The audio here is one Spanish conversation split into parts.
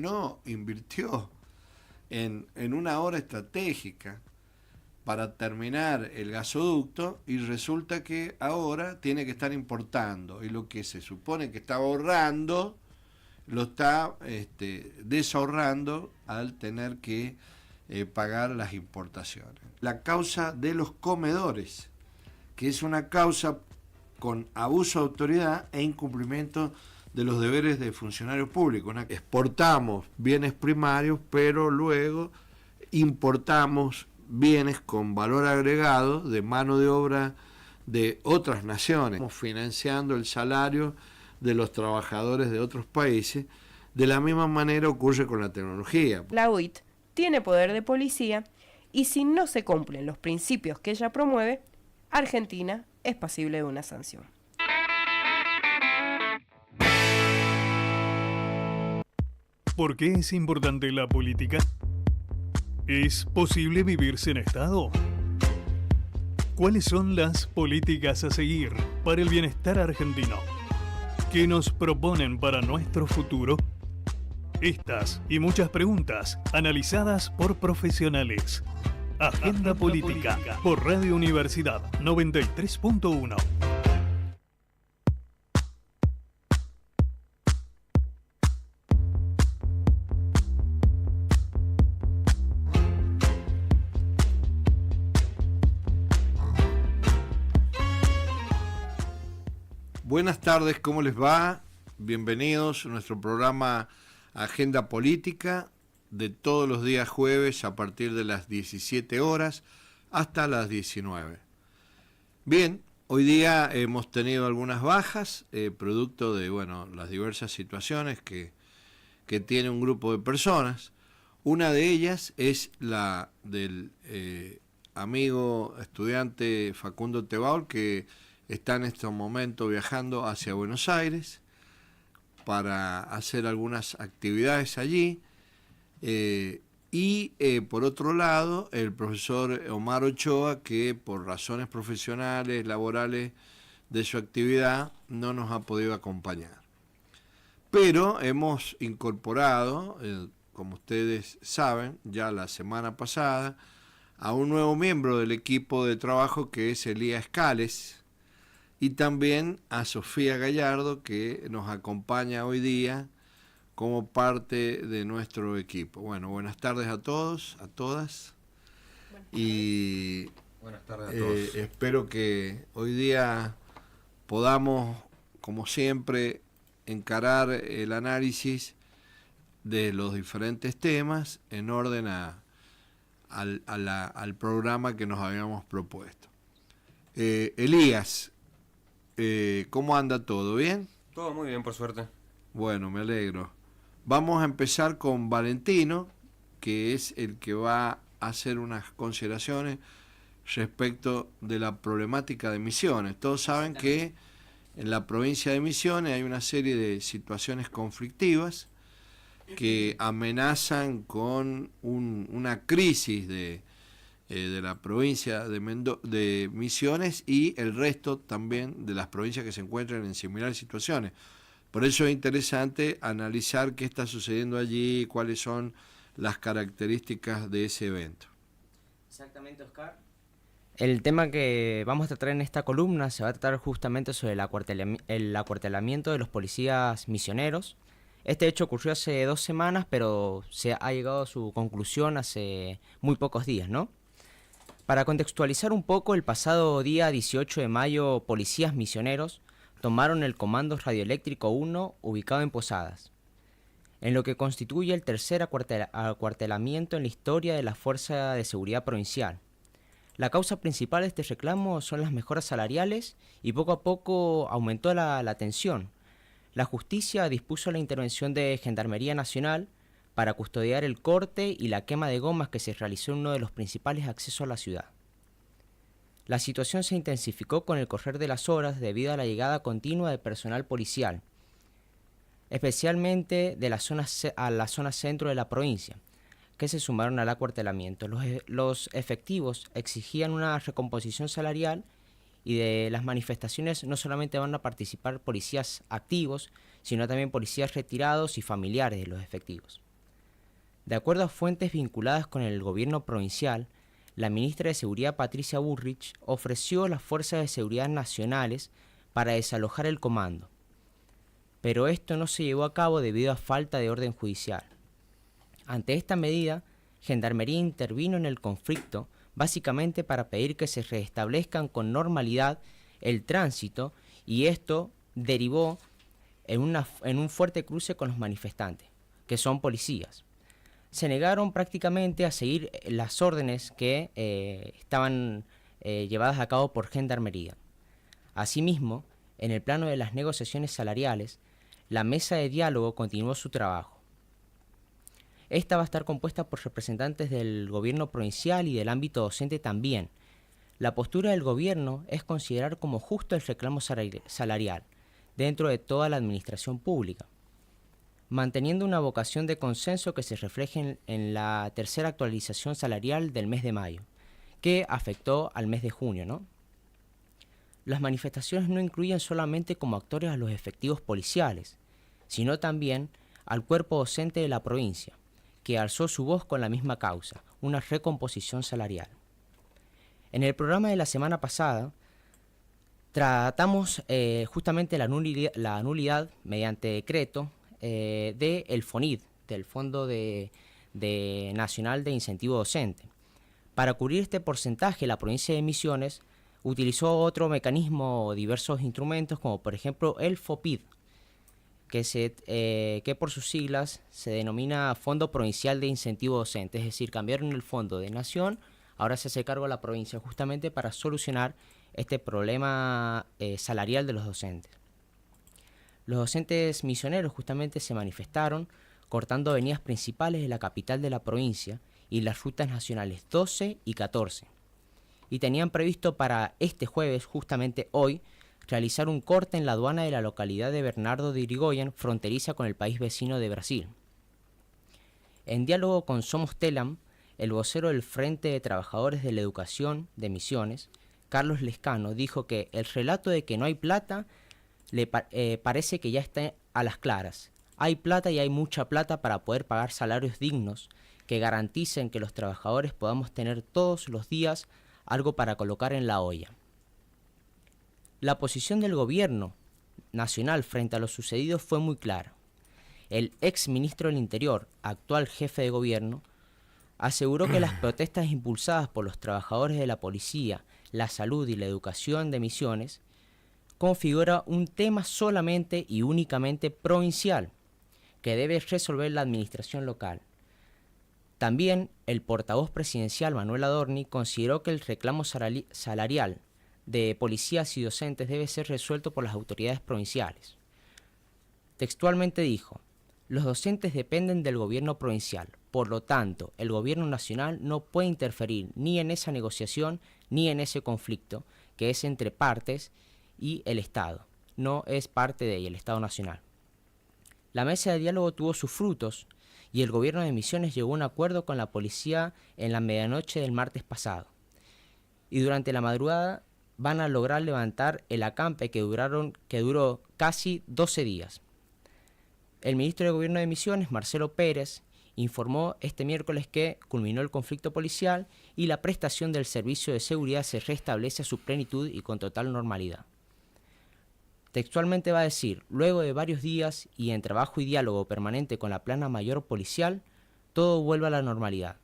no invirtió en una obra estratégica para terminar el gasoducto, y resulta que ahora tiene que estar importando, y lo que se supone que está ahorrando lo está desahorrando al tener que pagar las importaciones. La causa de los comedores, que es una causa con abuso de autoridad e incumplimiento de los deberes de funcionarios públicos. Exportamos bienes primarios, pero luego importamos bienes con valor agregado de mano de obra de otras naciones. Estamos financiando el salario de los trabajadores de otros países. De la misma manera ocurre con la tecnología. La UIT tiene poder de policía y si no se cumplen los principios que ella promueve, Argentina es pasible de una sanción. ¿Por qué es importante la política? ¿Es posible vivir sin Estado? ¿Cuáles son las políticas a seguir para el bienestar argentino? ¿Qué nos proponen para nuestro futuro? Estas y muchas preguntas analizadas por profesionales. Agenda Política por Radio Universidad 93.1. Buenas tardes, ¿cómo les va? Bienvenidos a nuestro programa Agenda Política de todos los días jueves a partir de las 17 horas hasta las 19. Bien, hoy día hemos tenido algunas bajas, producto de las diversas situaciones que tiene un grupo de personas. Una de ellas es la del amigo estudiante Facundo Tebal, que está en este momento viajando hacia Buenos Aires para hacer algunas actividades allí. Por otro lado, el profesor Omar Ochoa, que por razones profesionales, laborales de su actividad, no nos ha podido acompañar. Pero hemos incorporado, como ustedes saben, ya la semana pasada, a un nuevo miembro del equipo de trabajo, que es Elías Cales, y también a Sofía Gallardo, que nos acompaña hoy día como parte de nuestro equipo. Bueno, buenas tardes a todos, a todas. Y buenas tardes a todos. Espero que hoy día podamos, como siempre, encarar el análisis de los diferentes temas en orden al programa que nos habíamos propuesto. Elías, ¿cómo anda todo? ¿Bien? Todo muy bien, por suerte. Bueno, me alegro. Vamos a empezar con Valentino, que es el que va a hacer unas consideraciones respecto de la problemática de Misiones. Todos saben que en la provincia de Misiones hay una serie de situaciones conflictivas que amenazan con una crisis de la provincia de Misiones y el resto también de las provincias que se encuentran en similares situaciones. Por eso es interesante analizar qué está sucediendo allí y cuáles son las características de ese evento. Exactamente, Oscar. El tema que vamos a tratar en esta columna se va a tratar justamente sobre el acuartelamiento de los policías misioneros. Este hecho ocurrió hace 2 semanas, pero se ha llegado a su conclusión hace muy pocos días, ¿no? Para contextualizar un poco, el pasado día 18 de mayo, policías misioneros tomaron el Comando Radioeléctrico 1, ubicado en Posadas, en lo que constituye el tercer acuartelamiento en la historia de la Fuerza de Seguridad Provincial. La causa principal de este reclamo son las mejoras salariales y poco a poco aumentó la tensión. La justicia dispuso la intervención de Gendarmería Nacional para custodiar el corte y la quema de gomas que se realizó en uno de los principales accesos a la ciudad. La situación se intensificó con el correr de las horas debido a la llegada continua de personal policial, especialmente a la zona centro de la provincia, que se sumaron al acuartelamiento. Los efectivos exigían una recomposición salarial y de las manifestaciones no solamente van a participar policías activos, sino también policías retirados y familiares de los efectivos. De acuerdo a fuentes vinculadas con el gobierno provincial, la ministra de Seguridad Patricia Bullrich ofreció las fuerzas de seguridad nacionales para desalojar el comando, pero esto no se llevó a cabo debido a falta de orden judicial. Ante esta medida, Gendarmería intervino en el conflicto básicamente para pedir que se restablezcan con normalidad el tránsito, y esto derivó en un fuerte cruce con los manifestantes, que son policías. Se negaron prácticamente a seguir las órdenes que estaban llevadas a cabo por Gendarmería. Asimismo, en el plano de las negociaciones salariales, la mesa de diálogo continuó su trabajo. Esta va a estar compuesta por representantes del gobierno provincial y del ámbito docente también. La postura del gobierno es considerar como justo el reclamo salarial dentro de toda la administración pública, manteniendo una vocación de consenso que se refleje en la tercera actualización salarial del mes de mayo, que afectó al mes de junio, ¿no? Las manifestaciones no incluyen solamente como actores a los efectivos policiales, sino también al cuerpo docente de la provincia, que alzó su voz con la misma causa, una recomposición salarial. En el programa de la semana pasada, tratamos justamente la nulidad mediante decreto del FONID, del Fondo Nacional de Incentivo Docente. Para cubrir este porcentaje, la provincia de Misiones utilizó otro mecanismo o diversos instrumentos, como por ejemplo el FOPID, que por sus siglas se denomina Fondo Provincial de Incentivo Docente, es decir, cambiaron el fondo de nación, ahora se hace cargo a la provincia justamente para solucionar este problema salarial de los docentes. Los docentes misioneros justamente se manifestaron cortando avenidas principales de la capital de la provincia y las rutas nacionales 12 y 14. Y tenían previsto para este jueves, justamente hoy, realizar un corte en la aduana de la localidad de Bernardo de Irigoyen, fronteriza con el país vecino de Brasil. En diálogo con Somos Telam, el vocero del Frente de Trabajadores de la Educación de Misiones, Carlos Lescano, dijo que el relato de que no hay plata le parece que ya está a las claras. Hay plata y hay mucha plata para poder pagar salarios dignos que garanticen que los trabajadores podamos tener todos los días algo para colocar en la olla. La posición del gobierno nacional frente a lo sucedido fue muy clara. El ex ministro del Interior, actual jefe de gobierno, aseguró que las protestas impulsadas por los trabajadores de la policía, la salud y la educación de Misiones configura un tema solamente y únicamente provincial, que debe resolver la administración local. También el portavoz presidencial Manuel Adorni consideró que el reclamo salarial de policías y docentes debe ser resuelto por las autoridades provinciales. Textualmente dijo: los docentes dependen del gobierno provincial, por lo tanto, el gobierno nacional no puede interferir ni en esa negociación ni en ese conflicto, que es entre partes y el Estado, no es parte de el Estado Nacional. La mesa de diálogo tuvo sus frutos y el gobierno de Misiones llegó a un acuerdo con la policía en la medianoche del martes pasado. Y durante la madrugada van a lograr levantar el acampe que duró casi 12 días. El ministro de Gobierno de Misiones, Marcelo Pérez, informó este miércoles que culminó el conflicto policial y la prestación del servicio de seguridad se restablece a su plenitud y con total normalidad. Textualmente va a decir: luego de varios días y en trabajo y diálogo permanente con la plana mayor policial, todo vuelve a la normalidad,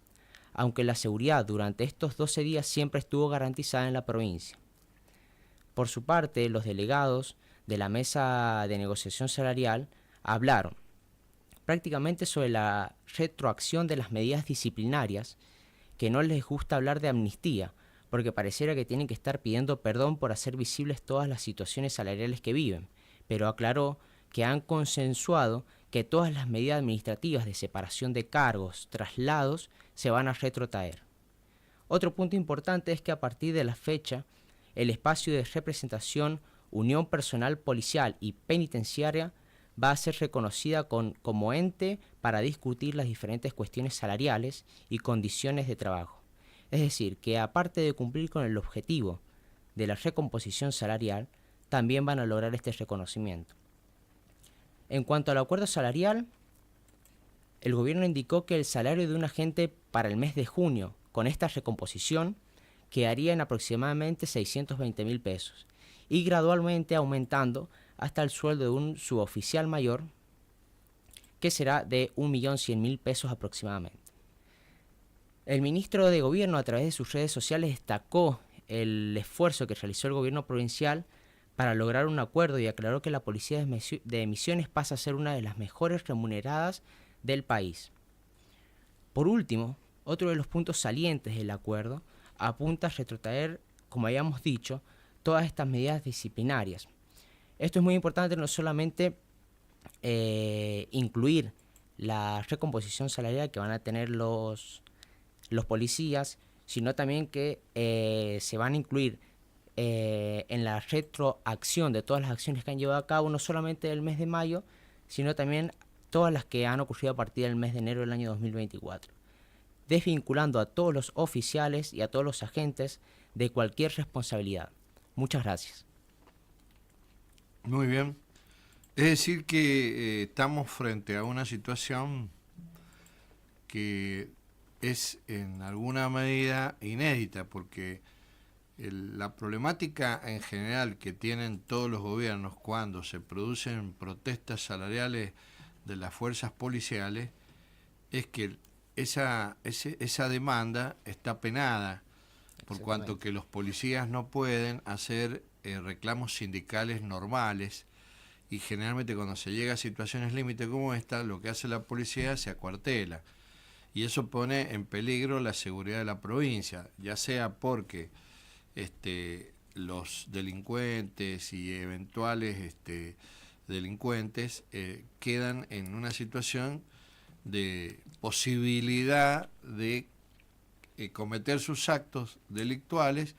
aunque la seguridad durante estos 12 días siempre estuvo garantizada en la provincia. Por su parte, los delegados de la mesa de negociación salarial hablaron prácticamente sobre la retroacción de las medidas disciplinarias, que no les gusta hablar de amnistía, porque pareciera que tienen que estar pidiendo perdón por hacer visibles todas las situaciones salariales que viven, pero aclaró que han consensuado que todas las medidas administrativas de separación de cargos, traslados, se van a retrotraer. Otro punto importante es que a partir de la fecha, el espacio de representación, unión personal policial y penitenciaria va a ser reconocida como ente para discutir las diferentes cuestiones salariales y condiciones de trabajo. Es decir, que aparte de cumplir con el objetivo de la recomposición salarial, también van a lograr este reconocimiento. En cuanto al acuerdo salarial, el gobierno indicó que el salario de un agente para el mes de junio, con esta recomposición, quedaría en aproximadamente 620.000 pesos y gradualmente aumentando hasta el sueldo de un suboficial mayor, que será de 1.100.000 pesos aproximadamente. El ministro de Gobierno, a través de sus redes sociales, destacó el esfuerzo que realizó el gobierno provincial para lograr un acuerdo y aclaró que la policía de Misiones pasa a ser una de las mejores remuneradas del país. Por último, otro de los puntos salientes del acuerdo apunta a retrotraer, como habíamos dicho, todas estas medidas disciplinarias. Esto es muy importante, no solamente incluir la recomposición salarial que van a tener los policías, sino también que se van a incluir en la retroacción de todas las acciones que han llevado a cabo, no solamente del mes de mayo, sino también todas las que han ocurrido a partir del mes de enero del año 2024, desvinculando a todos los oficiales y a todos los agentes de cualquier responsabilidad. Muchas gracias. Muy bien. Es decir que estamos frente a una situación que es en alguna medida inédita, porque la problemática en general que tienen todos los gobiernos cuando se producen protestas salariales de las fuerzas policiales es que esa demanda está penada, por cuanto que los policías no pueden hacer reclamos sindicales normales, y generalmente cuando se llega a situaciones límite como esta, lo que hace la policía se acuartela, y eso pone en peligro la seguridad de la provincia, ya sea porque los delincuentes y eventuales delincuentes quedan en una situación de posibilidad de cometer sus actos delictuales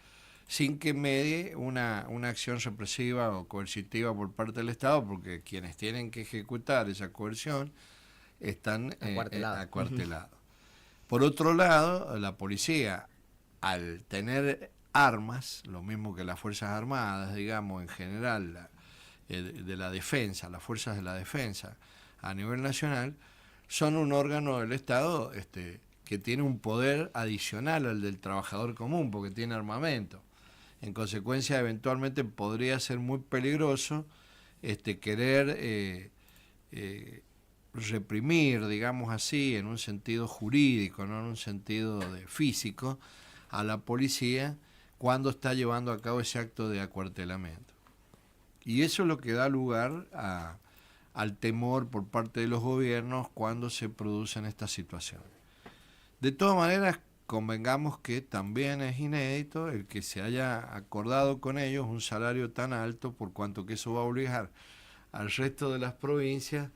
sin que medie una acción represiva o coercitiva por parte del Estado, porque quienes tienen que ejecutar esa coerción están acuartelados. Por otro lado, la policía, al tener armas, lo mismo que las Fuerzas Armadas, digamos, en general, de la defensa, las fuerzas de la defensa a nivel nacional, son un órgano del Estado que tiene un poder adicional al del trabajador común, porque tiene armamento. En consecuencia, eventualmente podría ser muy peligroso querer reprimir, digamos así, en un sentido jurídico, no en un sentido físico, a la policía cuando está llevando a cabo ese acto de acuartelamiento. Y eso es lo que da lugar al temor por parte de los gobiernos cuando se producen estas situaciones. De todas maneras, convengamos que también es inédito el que se haya acordado con ellos un salario tan alto, por cuanto que eso va a obligar al resto de las provincias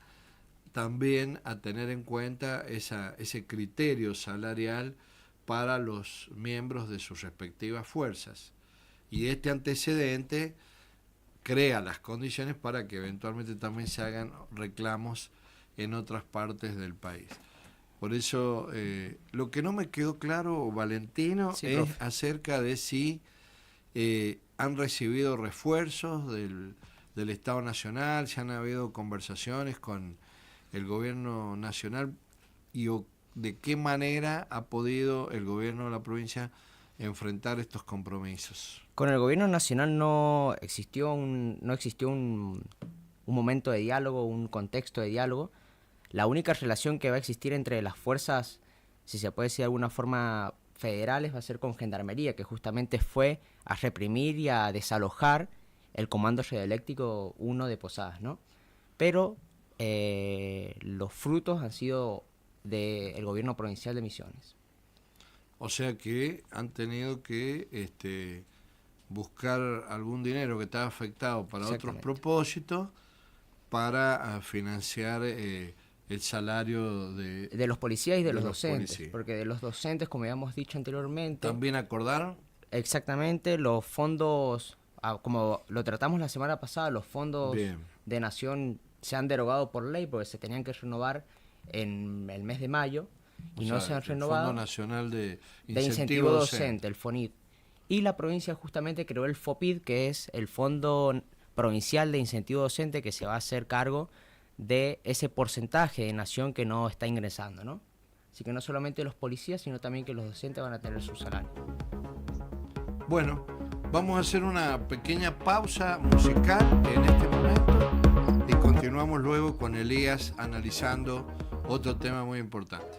también a tener en cuenta ese criterio salarial para los miembros de sus respectivas fuerzas. Y este antecedente crea las condiciones para que eventualmente también se hagan reclamos en otras partes del país. Por eso, lo que no me quedó claro, Valentino, sí, es profe, acerca de si han recibido refuerzos del Estado Nacional, si han habido conversaciones con el gobierno nacional y de qué manera ha podido el gobierno de la provincia enfrentar estos compromisos. Con el gobierno nacional no existió un momento de diálogo, un contexto de diálogo. La única relación que va a existir entre las fuerzas, si se puede decir de alguna forma, federales, va a ser con Gendarmería, que justamente fue a reprimir y a desalojar el Comando Radioeléctrico 1 de Posadas, ¿no? Pero los frutos han sido del gobierno provincial de Misiones. O sea que han tenido que buscar algún dinero que estaba afectado para otros propósitos para financiar el salario de los policías y de los docentes, policías. Porque de los docentes, como habíamos dicho anteriormente... ¿También acordaron? Exactamente, los fondos, como lo tratamos la semana pasada, los fondos de Nación se han derogado por ley porque se tenían que renovar en el mes de mayo y no se han renovado. El Fondo Nacional de Incentivo Docente, el FONID. Y la provincia justamente creó el FOPID, que es el Fondo Provincial de Incentivo Docente, que se va a hacer cargo de ese porcentaje de nación que no está ingresando, ¿no? Así que no solamente los policías, sino también que los docentes van a tener su salario. Bueno, vamos a hacer una pequeña pausa musical en este momento y continuamos luego con Elías analizando otro tema muy importante.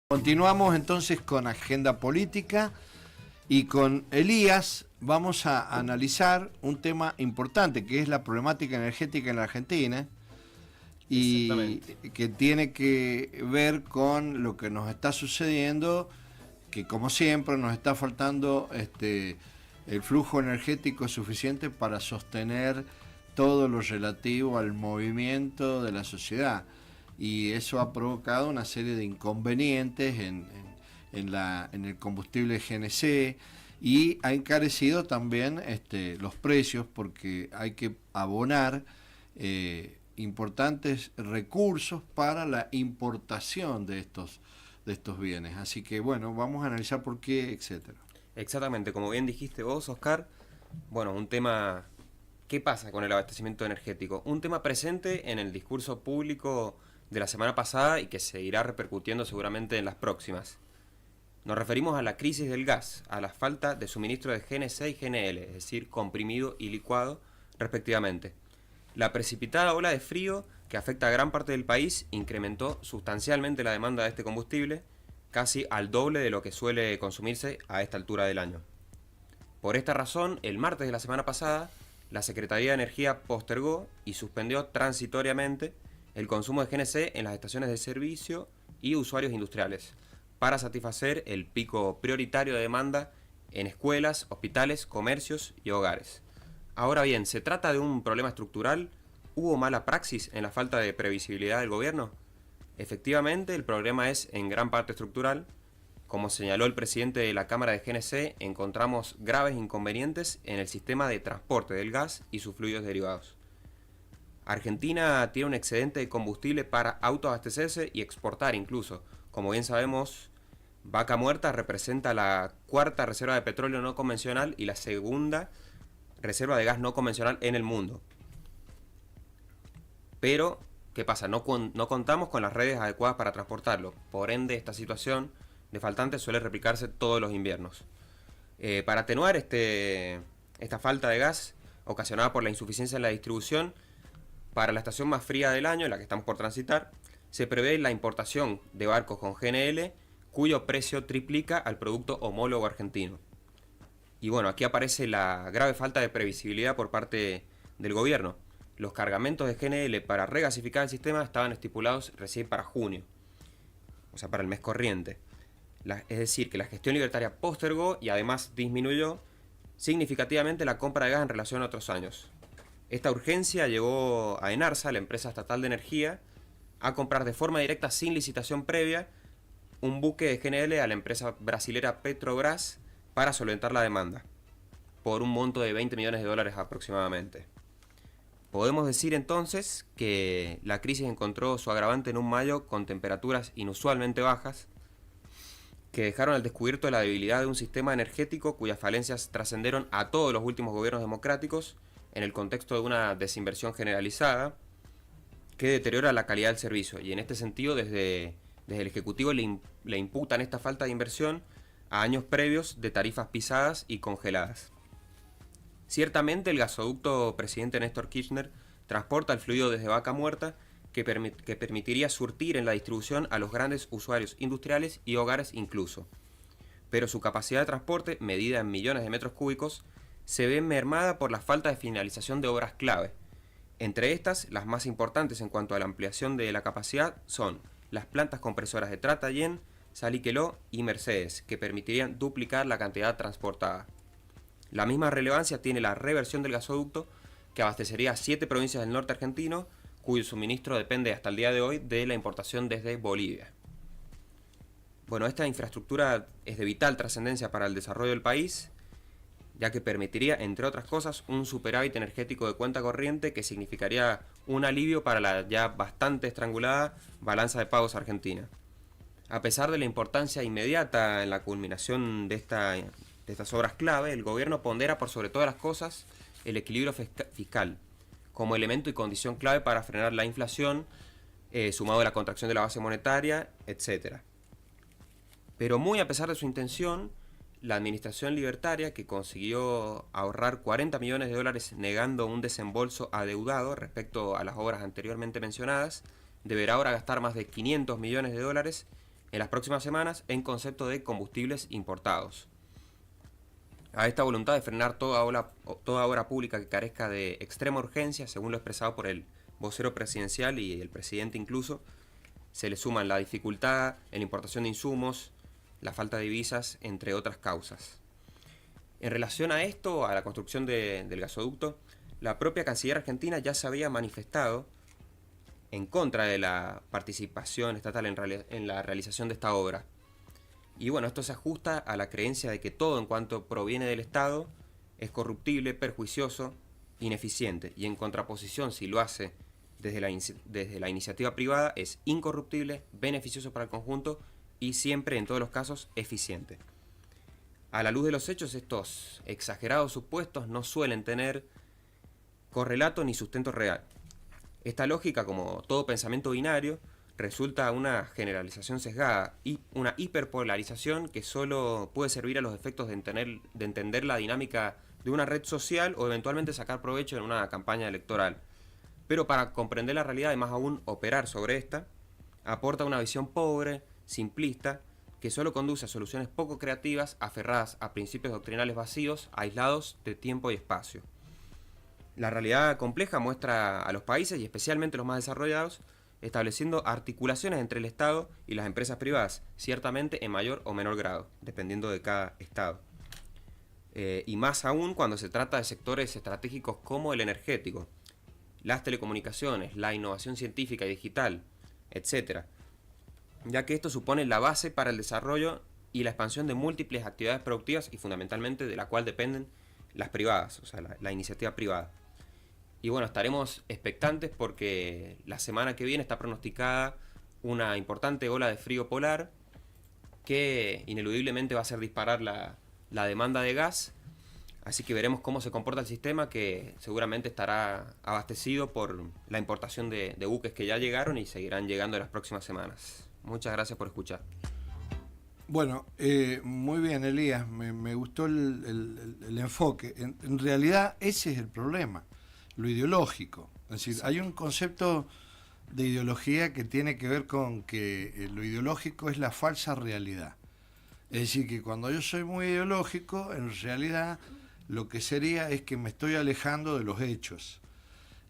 Continuamos entonces con Agenda Política y con Elías vamos a analizar un tema importante que es la problemática energética en la Argentina y que tiene que ver con lo que nos está sucediendo, que como siempre nos está faltando el flujo energético suficiente para sostener todo lo relativo al movimiento de la sociedad. Y eso ha provocado una serie de inconvenientes en el combustible GNC y ha encarecido también los precios porque hay que abonar importantes recursos para la importación de estos bienes. Así que bueno, vamos a analizar por qué, etcétera. Exactamente, como bien dijiste vos, Oscar, bueno, un tema, ¿qué pasa con el abastecimiento energético? Un tema presente en el discurso público de la semana pasada y que seguirá repercutiendo seguramente en las próximas. Nos referimos a la crisis del gas, a la falta de suministro de GNC y GNL, es decir, comprimido y licuado, respectivamente. La precipitada ola de frío que afecta a gran parte del país incrementó sustancialmente la demanda de este combustible, casi al doble de lo que suele consumirse a esta altura del año. Por esta razón, el martes de la semana pasada, la Secretaría de Energía postergó y suspendió transitoriamente el consumo de GNC en las estaciones de servicio y usuarios industriales, para satisfacer el pico prioritario de demanda en escuelas, hospitales, comercios y hogares. Ahora bien, ¿se trata de un problema estructural? ¿Hubo mala praxis en la falta de previsibilidad del gobierno? Efectivamente, el problema es en gran parte estructural. Como señaló el presidente de la Cámara de GNC, encontramos graves inconvenientes en el sistema de transporte del gas y sus fluidos derivados. Argentina tiene un excedente de combustible para autoabastecerse y exportar incluso. Como bien sabemos, Vaca Muerta representa la cuarta reserva de petróleo no convencional y la segunda reserva de gas no convencional en el mundo. Pero, ¿qué pasa? No contamos con las redes adecuadas para transportarlo. Por ende, esta situación de faltantes suele replicarse todos los inviernos. Para atenuar esta falta de gas ocasionada por la insuficiencia en la distribución, para la estación más fría del año, en la que estamos por transitar, se prevé la importación de barcos con GNL, cuyo precio triplica al producto homólogo argentino. Y bueno, aquí aparece la grave falta de previsibilidad por parte del gobierno. Los cargamentos de GNL para regasificar el sistema estaban estipulados recién para junio, o sea, para el mes corriente. Es decir, que la gestión libertaria postergó y además disminuyó significativamente la compra de gas en relación a otros años. Esta urgencia llevó a Enarsa, la empresa estatal de energía, a comprar de forma directa sin licitación previa un buque de GNL a la empresa brasilera Petrobras para solventar la demanda, por un monto de $20 millones aproximadamente. Podemos decir entonces que la crisis encontró su agravante en un mayo con temperaturas inusualmente bajas, que dejaron al descubierto la debilidad de un sistema energético cuyas falencias trascendieron a todos los últimos gobiernos democráticos en el contexto de una desinversión generalizada que deteriora la calidad del servicio. Y en este sentido, desde el Ejecutivo le imputan esta falta de inversión a años previos de tarifas pisadas y congeladas. Ciertamente el gasoducto presidente Néstor Kirchner transporta el fluido desde Vaca Muerta que permitiría surtir en la distribución a los grandes usuarios industriales y hogares incluso. Pero su capacidad de transporte, medida en millones de metros cúbicos, se ve mermada por la falta de finalización de obras clave. Entre estas, las más importantes en cuanto a la ampliación de la capacidad son las plantas compresoras de Tratayén, Salliqueló y Mercedes, que permitirían duplicar la cantidad transportada. La misma relevancia tiene la reversión del gasoducto, que abastecería a 7 provincias del norte argentino, cuyo suministro depende hasta el día de hoy de la importación desde Bolivia. Bueno, esta infraestructura es de vital trascendencia para el desarrollo del país, ya que permitiría, entre otras cosas, un superávit energético de cuenta corriente que significaría un alivio para la ya bastante estrangulada balanza de pagos argentina. A pesar de la importancia inmediata en la culminación de estas obras clave, el gobierno pondera por sobre todas las cosas el equilibrio fiscal como elemento y condición clave para frenar la inflación, sumado a la contracción de la base monetaria, etc. Pero muy a pesar de su intención, la administración libertaria, que consiguió ahorrar 40 millones de dólares negando un desembolso adeudado respecto a las obras anteriormente mencionadas, deberá ahora gastar más de 500 millones de dólares en las próximas semanas en concepto de combustibles importados. A esta voluntad de frenar toda obra pública que carezca de extrema urgencia, según lo expresado por el vocero presidencial y el presidente incluso, se le suman la dificultad en la importación de insumos, la falta de divisas, entre otras causas. En relación a esto, a la construcción del gasoducto, la propia Canciller argentina ya se había manifestado en contra de la participación estatal en la realización de esta obra. Y bueno, esto se ajusta a la creencia de que todo en cuanto proviene del Estado es corruptible, perjuicioso, ineficiente, y en contraposición, si lo hace desde la iniciativa privada, es incorruptible, beneficioso para el conjunto y siempre, en todos los casos, eficiente. A la luz de los hechos, estos exagerados supuestos no suelen tener correlato ni sustento real. Esta lógica, como todo pensamiento binario, resulta una generalización sesgada y una hiperpolarización que solo puede servir a los efectos de entender la dinámica de una red social o eventualmente sacar provecho en una campaña electoral. Pero para comprender la realidad y más aún operar sobre esta, aporta una visión pobre, simplista, que solo conduce a soluciones poco creativas, aferradas a principios doctrinales vacíos, aislados de tiempo y espacio. La realidad compleja muestra a los países, y especialmente los más desarrollados, estableciendo articulaciones entre el Estado y las empresas privadas, ciertamente en mayor o menor grado, dependiendo de cada Estado. Y más aún cuando se trata de sectores estratégicos como el energético, las telecomunicaciones, la innovación científica y digital, etc., ya que esto supone la base para el desarrollo y la expansión de múltiples actividades productivas y fundamentalmente de la cual dependen las privadas, o sea, la iniciativa privada. Y bueno, estaremos expectantes porque la semana que viene está pronosticada una importante ola de frío polar que ineludiblemente va a hacer disparar la demanda de gas. Así que veremos cómo se comporta el sistema, que seguramente estará abastecido por la importación de buques que ya llegaron y seguirán llegando en las próximas semanas. Muchas gracias por escuchar. Bueno, muy bien, Elías, me gustó el enfoque. En realidad ese es el problema, lo ideológico. Es decir, hay un concepto de ideología que tiene que ver con que lo ideológico es la falsa realidad. Es decir, que cuando yo soy muy ideológico, en realidad lo que sería es que me estoy alejando de los hechos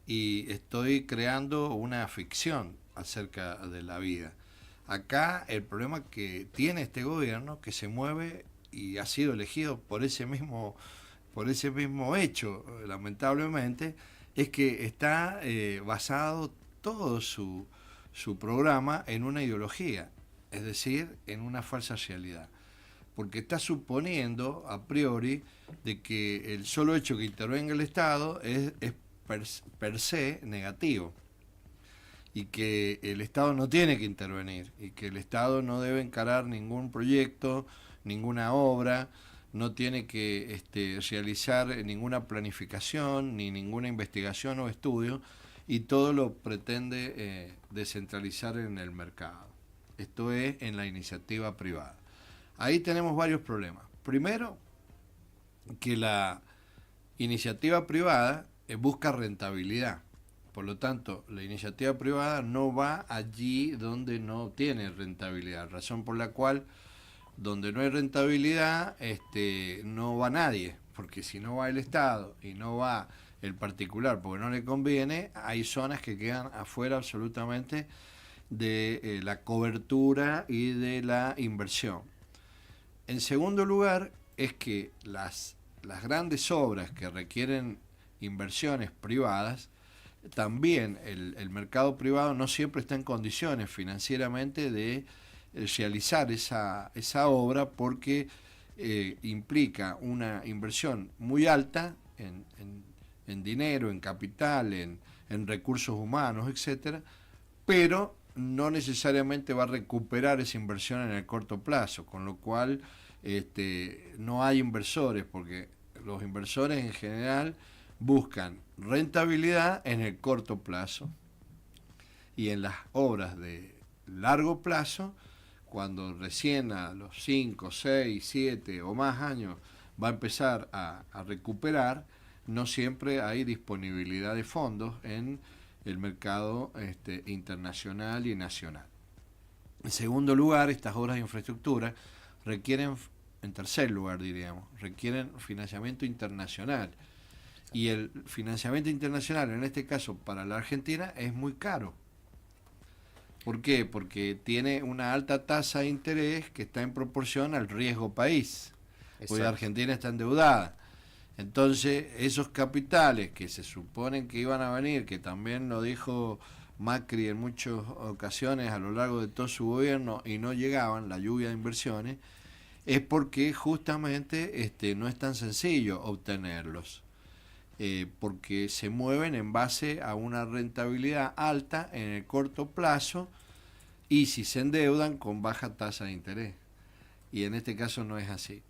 y estoy creando una ficción acerca de la vida. Acá el problema que tiene este gobierno, que se mueve y ha sido elegido por ese mismo hecho, lamentablemente, es que está basado todo su programa en una ideología, es decir, en una falsa realidad. Porque está suponiendo a priori de que el solo hecho que intervenga el Estado es per se negativo, y que el Estado no tiene que intervenir, y que el Estado no debe encarar ningún proyecto, ninguna obra, no tiene que realizar ninguna planificación, ni ninguna investigación o estudio, y todo lo pretende descentralizar en el mercado. Esto es en la iniciativa privada. Ahí tenemos varios problemas. Primero, que la iniciativa privada busca rentabilidad. Por lo tanto, la iniciativa privada no va allí donde no tiene rentabilidad, razón por la cual donde no hay rentabilidad no va nadie, porque si no va el Estado y no va el particular porque no le conviene, hay zonas que quedan afuera absolutamente de la cobertura y de la inversión. En segundo lugar, es que las grandes obras que requieren inversiones privadas, también el mercado privado no siempre está en condiciones financieramente de realizar esa obra, porque implica una inversión muy alta en dinero, en capital, en recursos humanos, etcétera, pero no necesariamente va a recuperar esa inversión en el corto plazo, con lo cual no hay inversores, porque los inversores en general buscan rentabilidad en el corto plazo, y en las obras de largo plazo, cuando recién a los 5, 6, 7 o más años va a empezar a recuperar, no siempre hay disponibilidad de fondos en el mercado internacional y nacional. En segundo lugar, estas obras de infraestructura requieren, en tercer lugar diríamos, requieren financiamiento internacional. Y el financiamiento internacional, en este caso para la Argentina, es muy caro. ¿Por qué? Porque tiene una alta tasa de interés que está en proporción al riesgo país. Porque Argentina está endeudada. Entonces, esos capitales que se suponen que iban a venir, que también lo dijo Macri en muchas ocasiones a lo largo de todo su gobierno y no llegaban, la lluvia de inversiones, es porque justamente no es tan sencillo obtenerlos. Porque se mueven en base a una rentabilidad alta en el corto plazo y si se endeudan con baja tasa de interés. Y en este caso no es así.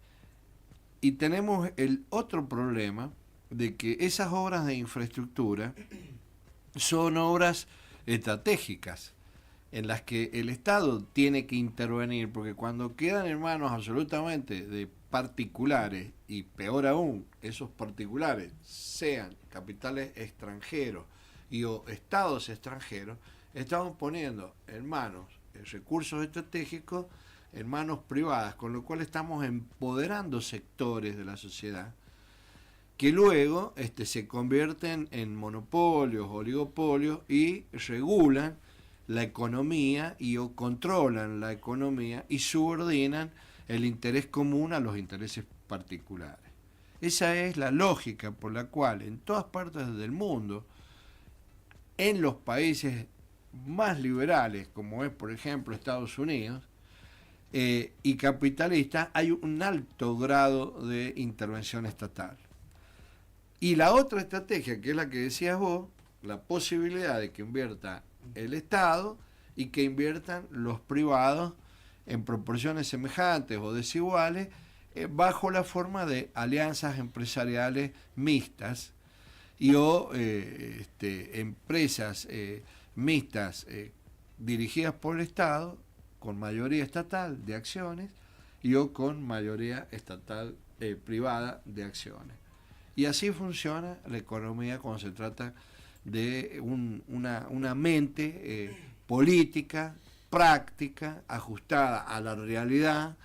Y tenemos el otro problema de que esas obras de infraestructura son obras estratégicas en las que el Estado tiene que intervenir, porque cuando quedan en manos absolutamente de particulares, y peor aún, esos particulares sean capitales extranjeros y o estados extranjeros, estamos poniendo en manos recursos estratégicos en manos privadas, con lo cual estamos empoderando sectores de la sociedad que luego se convierten en monopolios, oligopolios y regulan la economía y o controlan la economía y subordinan el interés común a los intereses particulares. Esa es la lógica por la cual en todas partes del mundo, en los países más liberales, como es por ejemplo Estados Unidos, y capitalistas, hay un alto grado de intervención estatal. Y la otra estrategia, que es la que decías vos, la posibilidad de que invierta el Estado y que inviertan los privados en proporciones semejantes o desiguales, bajo la forma de alianzas empresariales mixtas y o empresas mixtas dirigidas por el Estado con mayoría estatal de acciones y o con mayoría estatal privada de acciones. Y así funciona la economía cuando se trata de una mente política, práctica, ajustada a la realidad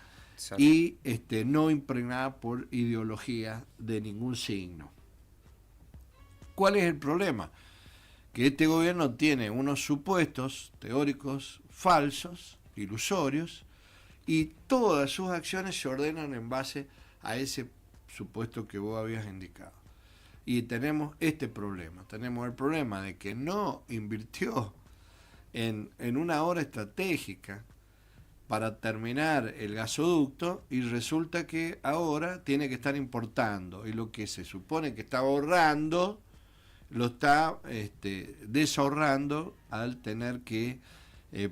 y no impregnada por ideología de ningún signo. ¿Cuál es el problema? Que este gobierno tiene unos supuestos teóricos falsos, ilusorios, y todas sus acciones se ordenan en base a ese supuesto que vos habías indicado. Y tenemos este problema. Tenemos el problema de que no invirtió en una obra estratégica para terminar el gasoducto y resulta que ahora tiene que estar importando y lo que se supone que está ahorrando lo está deshorrando al tener que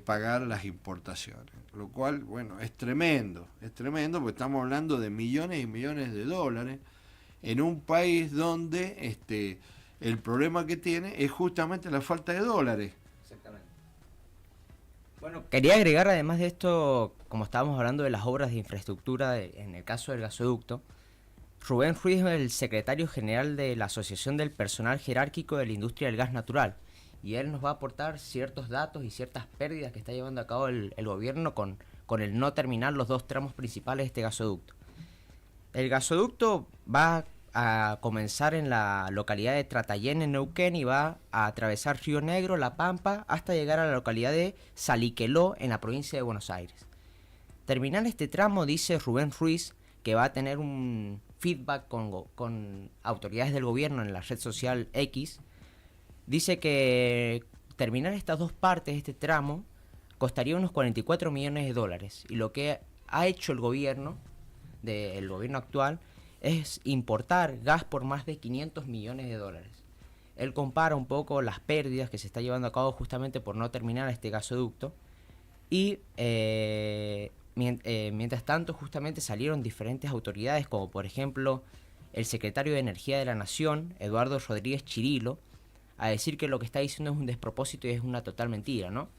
pagar las importaciones, lo cual, bueno, es tremendo porque estamos hablando de millones y millones de dólares en un país donde el problema que tiene es justamente la falta de dólares. Exactamente. Bueno, quería agregar además de esto, como estábamos hablando de las obras de infraestructura, en el caso del gasoducto, Rubén Ruiz es el secretario general de la Asociación del Personal Jerárquico de la Industria del Gas Natural, y él nos va a aportar ciertos datos y ciertas pérdidas que está llevando a cabo el gobierno con el no terminar los dos tramos principales de este gasoducto. El gasoducto va a comenzar en la localidad de Tratayén, en Neuquén, y va a atravesar Río Negro, La Pampa, hasta llegar a la localidad de Saliqueló, en la provincia de Buenos Aires. Terminar este tramo, dice Rubén Ruiz, que va a tener un feedback con autoridades del gobierno en la red social X. Dice que terminar estas dos partes de este tramo costaría unos 44 millones de dólares. Y lo que ha hecho el gobierno actual es importar gas por más de 500 millones de dólares. Él compara un poco las pérdidas que se está llevando a cabo justamente por no terminar este gasoducto. Y mientras tanto justamente salieron diferentes autoridades, como por ejemplo el secretario de Energía de la Nación, Eduardo Rodríguez Chirilo, a decir que lo que está diciendo es un despropósito y es una total mentira, ¿no?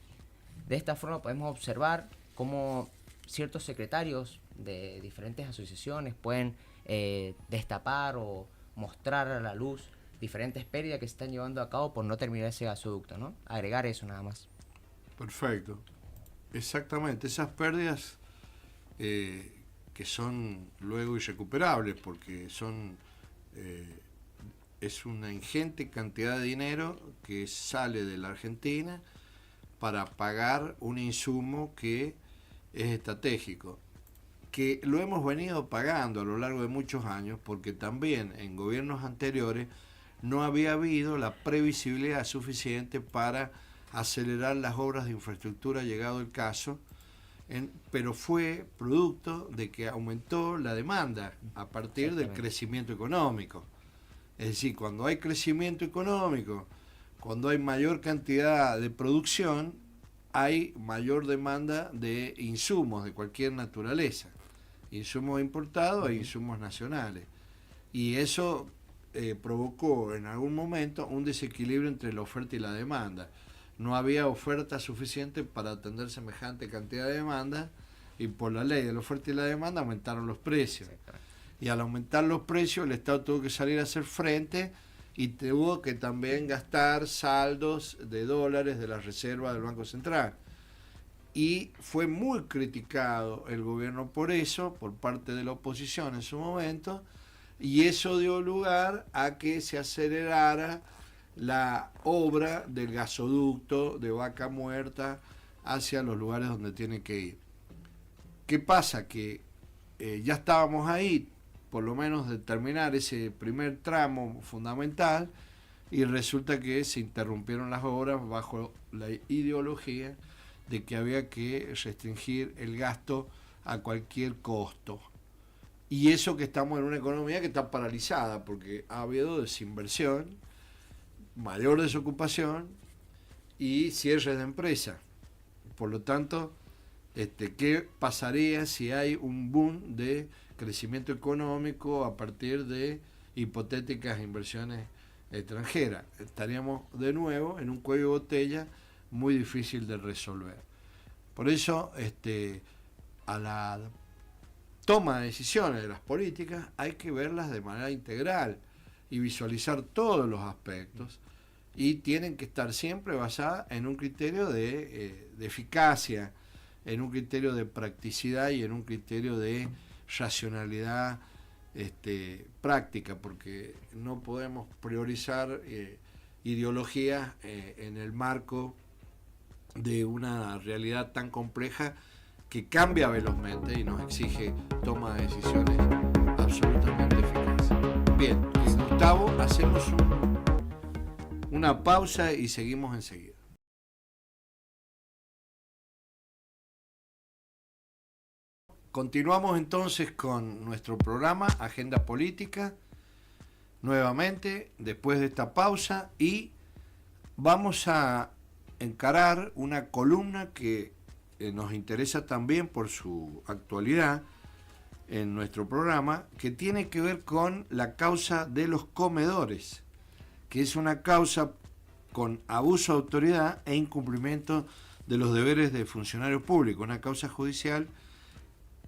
De esta forma podemos observar cómo ciertos secretarios de diferentes asociaciones pueden destapar o mostrar a la luz diferentes pérdidas que se están llevando a cabo por no terminar ese gasoducto, ¿no? Agregar eso nada más. Perfecto. Exactamente, esas pérdidas que son luego irrecuperables porque es una ingente cantidad de dinero que sale de la Argentina para pagar un insumo que es estratégico, que lo hemos venido pagando a lo largo de muchos años porque también en gobiernos anteriores no había habido la previsibilidad suficiente para acelerar las obras de infraestructura llegado el caso, pero fue producto de que aumentó la demanda a partir del crecimiento económico. Es decir, cuando hay crecimiento económico, cuando hay mayor cantidad de producción, hay mayor demanda de insumos de cualquier naturaleza, insumos importados e insumos nacionales. Y eso provocó en algún momento un desequilibrio entre la oferta y la demanda. No había oferta suficiente para atender semejante cantidad de demanda y por la ley de la oferta y la demanda aumentaron los precios. Y al aumentar los precios el Estado tuvo que salir a hacer frente y tuvo que también gastar saldos de dólares de las reservas del Banco Central. Y fue muy criticado el gobierno por eso, por parte de la oposición en su momento, y eso dio lugar a que se acelerara la obra del gasoducto de Vaca Muerta hacia los lugares donde tiene que ir. ¿Qué pasa? Que ya estábamos ahí, por lo menos de terminar ese primer tramo fundamental, y resulta que se interrumpieron las obras bajo la ideología de que había que restringir el gasto a cualquier costo. Y eso que estamos en una economía que está paralizada, porque ha habido desinversión, mayor desocupación y cierres de empresas. Por lo tanto, ¿qué pasaría si hay un boom de crecimiento económico a partir de hipotéticas inversiones extranjeras? Estaríamos de nuevo en un cuello de botella muy difícil de resolver. Por eso, a la toma de decisiones de las políticas hay que verlas de manera integral y visualizar todos los aspectos, y tienen que estar siempre basadas en un criterio de eficacia, en un criterio de practicidad y en un criterio de racionalidad práctica, porque no podemos priorizar ideologías en el marco de una realidad tan compleja que cambia velozmente y nos exige toma de decisiones absolutamente eficaces. Bien, Gustavo, hacemos una pausa y seguimos enseguida. Continuamos entonces con nuestro programa Agenda Política, nuevamente después de esta pausa, y vamos a encarar una columna que nos interesa también por su actualidad en nuestro programa, que tiene que ver con la causa de los comedores, que es una causa con abuso de autoridad e incumplimiento de los deberes de funcionario público, una causa judicial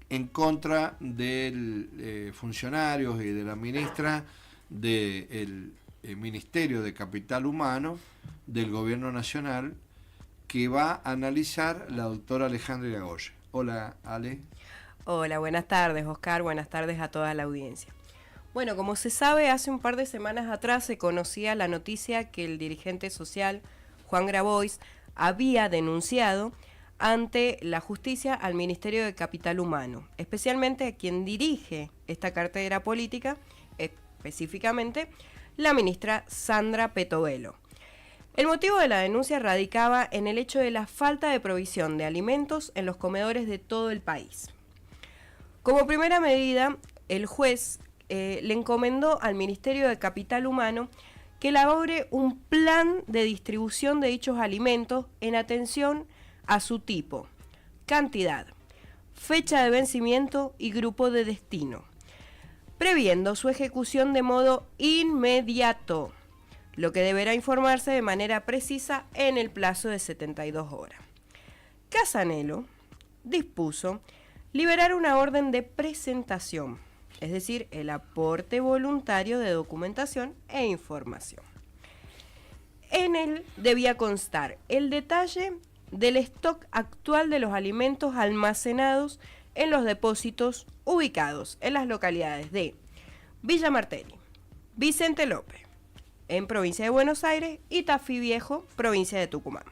en contra de funcionarios y de la ministra del Ministerio de Capital Humano del Gobierno Nacional, que va a analizar la doctora Alejandra Iragoyen. Hola, Ale. Hola, buenas tardes, Oscar. Buenas tardes a toda la audiencia. Bueno, como se sabe, hace un par de semanas atrás se conocía la noticia que el dirigente social Juan Grabois había denunciado ante la justicia al Ministerio de Capital Humano, especialmente a quien dirige esta cartera política, específicamente la ministra Sandra Petovelo. El motivo de la denuncia radicaba en el hecho de la falta de provisión de alimentos en los comedores de todo el país. Como primera medida, el juez le encomendó al Ministerio de Capital Humano que elabore un plan de distribución de dichos alimentos en atención a su tipo, cantidad, fecha de vencimiento y grupo de destino. previendo su ejecución de modo inmediato, lo que deberá informarse de manera precisa en el plazo de 72 horas. Casanelo dispuso liberar una orden de presentación, es decir, el aporte voluntario de documentación e información. En él debía constar el detalle del stock actual de los alimentos almacenados en los depósitos ubicados en las localidades de Villa Martelli, Vicente López, en provincia de Buenos Aires, y Tafí Viejo, provincia de Tucumán.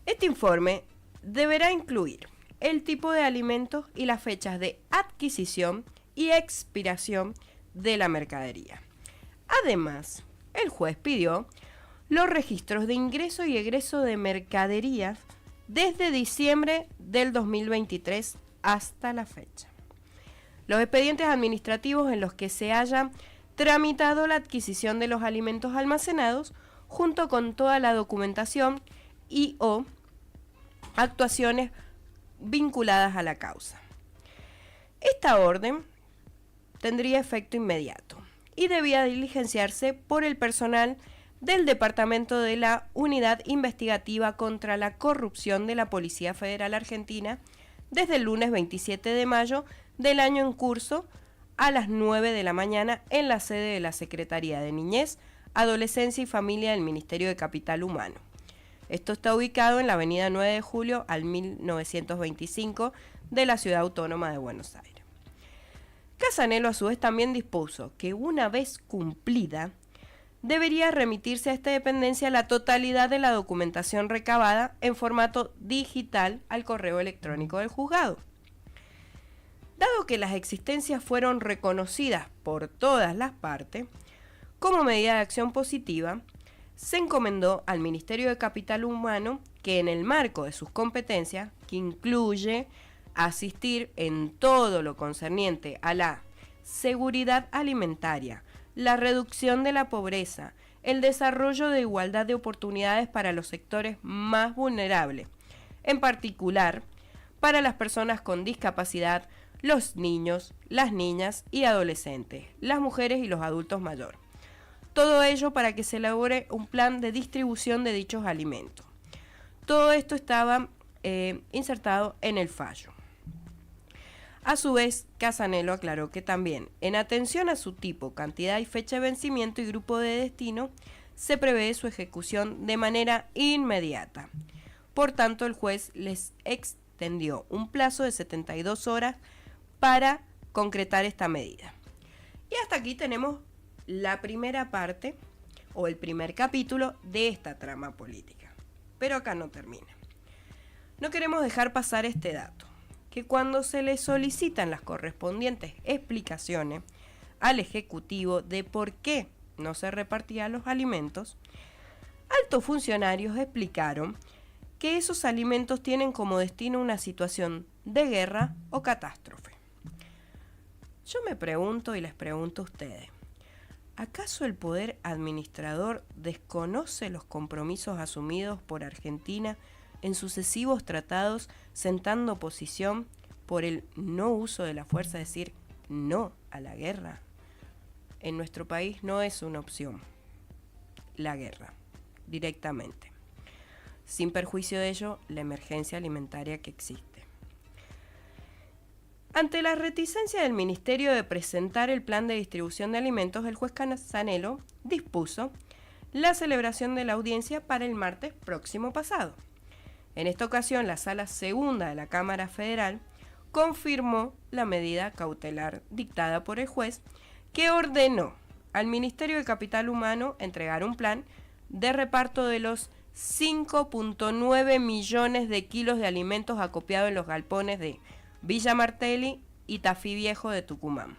Este informe deberá incluir el tipo de alimentos y las fechas de adquisición y expiración de la mercadería. Además, el juez pidió los registros de ingreso y egreso de mercaderías desde diciembre del 2023 hasta la fecha. Los expedientes administrativos en los que se haya tramitado la adquisición de los alimentos almacenados, junto con toda la documentación y o actuaciones vinculadas a la causa. Esta orden tendría efecto inmediato y debía diligenciarse por el personal del Departamento de la Unidad Investigativa contra la Corrupción de la Policía Federal Argentina desde el lunes 27 de mayo del año en curso a las 9 de la mañana en la sede de la Secretaría de Niñez, Adolescencia y Familia del Ministerio de Capital Humano. Esto está ubicado en la avenida 9 de Julio al 1925 de la Ciudad Autónoma de Buenos Aires. Casanelo a su vez también dispuso que una vez cumplida debería remitirse a esta dependencia la totalidad de la documentación recabada en formato digital al correo electrónico del juzgado. Dado que las existencias fueron reconocidas por todas las partes, como medida de acción positiva, se encomendó al Ministerio de Capital Humano que en el marco de sus competencias, que incluye asistir en todo lo concerniente a la seguridad alimentaria, la reducción de la pobreza, el desarrollo de igualdad de oportunidades para los sectores más vulnerables, en particular para las personas con discapacidad, los niños, las niñas y adolescentes, las mujeres y los adultos mayores. Todo ello para que se elabore un plan de distribución de dichos alimentos. Todo esto estaba insertado en el fallo. A su vez, Casanelo aclaró que también, en atención a su tipo, cantidad y fecha de vencimiento y grupo de destino, se prevé su ejecución de manera inmediata. Por tanto, el juez les extendió un plazo de 72 horas para concretar esta medida. Y hasta aquí tenemos la primera parte o el primer capítulo de esta trama política. Pero acá no termina. No queremos dejar pasar este dato, que cuando se le solicitan las correspondientes explicaciones al Ejecutivo de por qué no se repartían los alimentos, altos funcionarios explicaron que esos alimentos tienen como destino una situación de guerra o catástrofe. Yo me pregunto y les pregunto a ustedes, ¿acaso el poder administrador desconoce los compromisos asumidos por Argentina en sucesivos tratados, sentando posición por el no uso de la fuerza, es decir, no a la guerra? En nuestro país no es una opción la guerra, directamente, sin perjuicio de ello la emergencia alimentaria que existe. Ante la reticencia del Ministerio de presentar el plan de distribución de alimentos, el juez Casanelo dispuso la celebración de la audiencia para el martes próximo pasado. En esta ocasión, la Sala Segunda de la Cámara Federal confirmó la medida cautelar dictada por el juez, que ordenó al Ministerio de Capital Humano entregar un plan de reparto de los 5.9 millones de kilos de alimentos acopiados en los galpones de Villa Martelli y Tafí Viejo de Tucumán,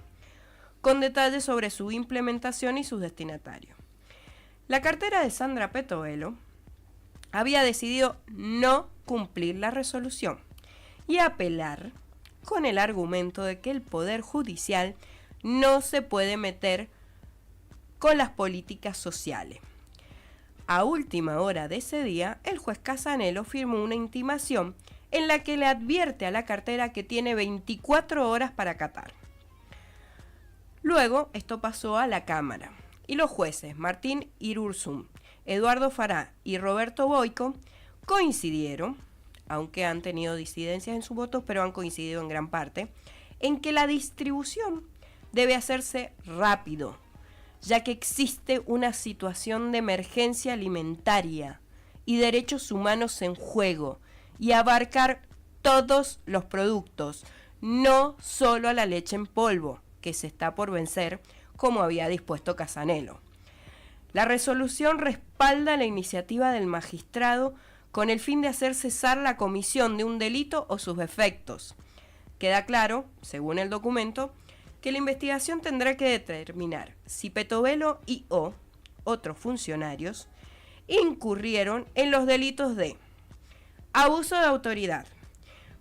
con detalles sobre su implementación y sus destinatarios. La cartera de Sandra Petovelo había decidido no cumplir la resolución y apelar con el argumento de que el Poder Judicial no se puede meter con las políticas sociales. A última hora de ese día, el juez Casanelo firmó una intimación en la que le advierte a la cartera que tiene 24 horas para acatar. Luego esto pasó a la Cámara y los jueces Martín Irurzun, Eduardo Fará y Roberto Boico coincidieron, aunque han tenido disidencias en sus votos, pero han coincidido en gran parte, en que la distribución debe hacerse rápido, ya que existe una situación de emergencia alimentaria y derechos humanos en juego, y abarcar todos los productos, no solo a la leche en polvo, que se está por vencer, como había dispuesto Casanelo. La resolución respalda la iniciativa del magistrado con el fin de hacer cesar la comisión de un delito o sus efectos. Queda claro, según el documento, que la investigación tendrá que determinar si Petovelo y o otros funcionarios incurrieron en los delitos de abuso de autoridad,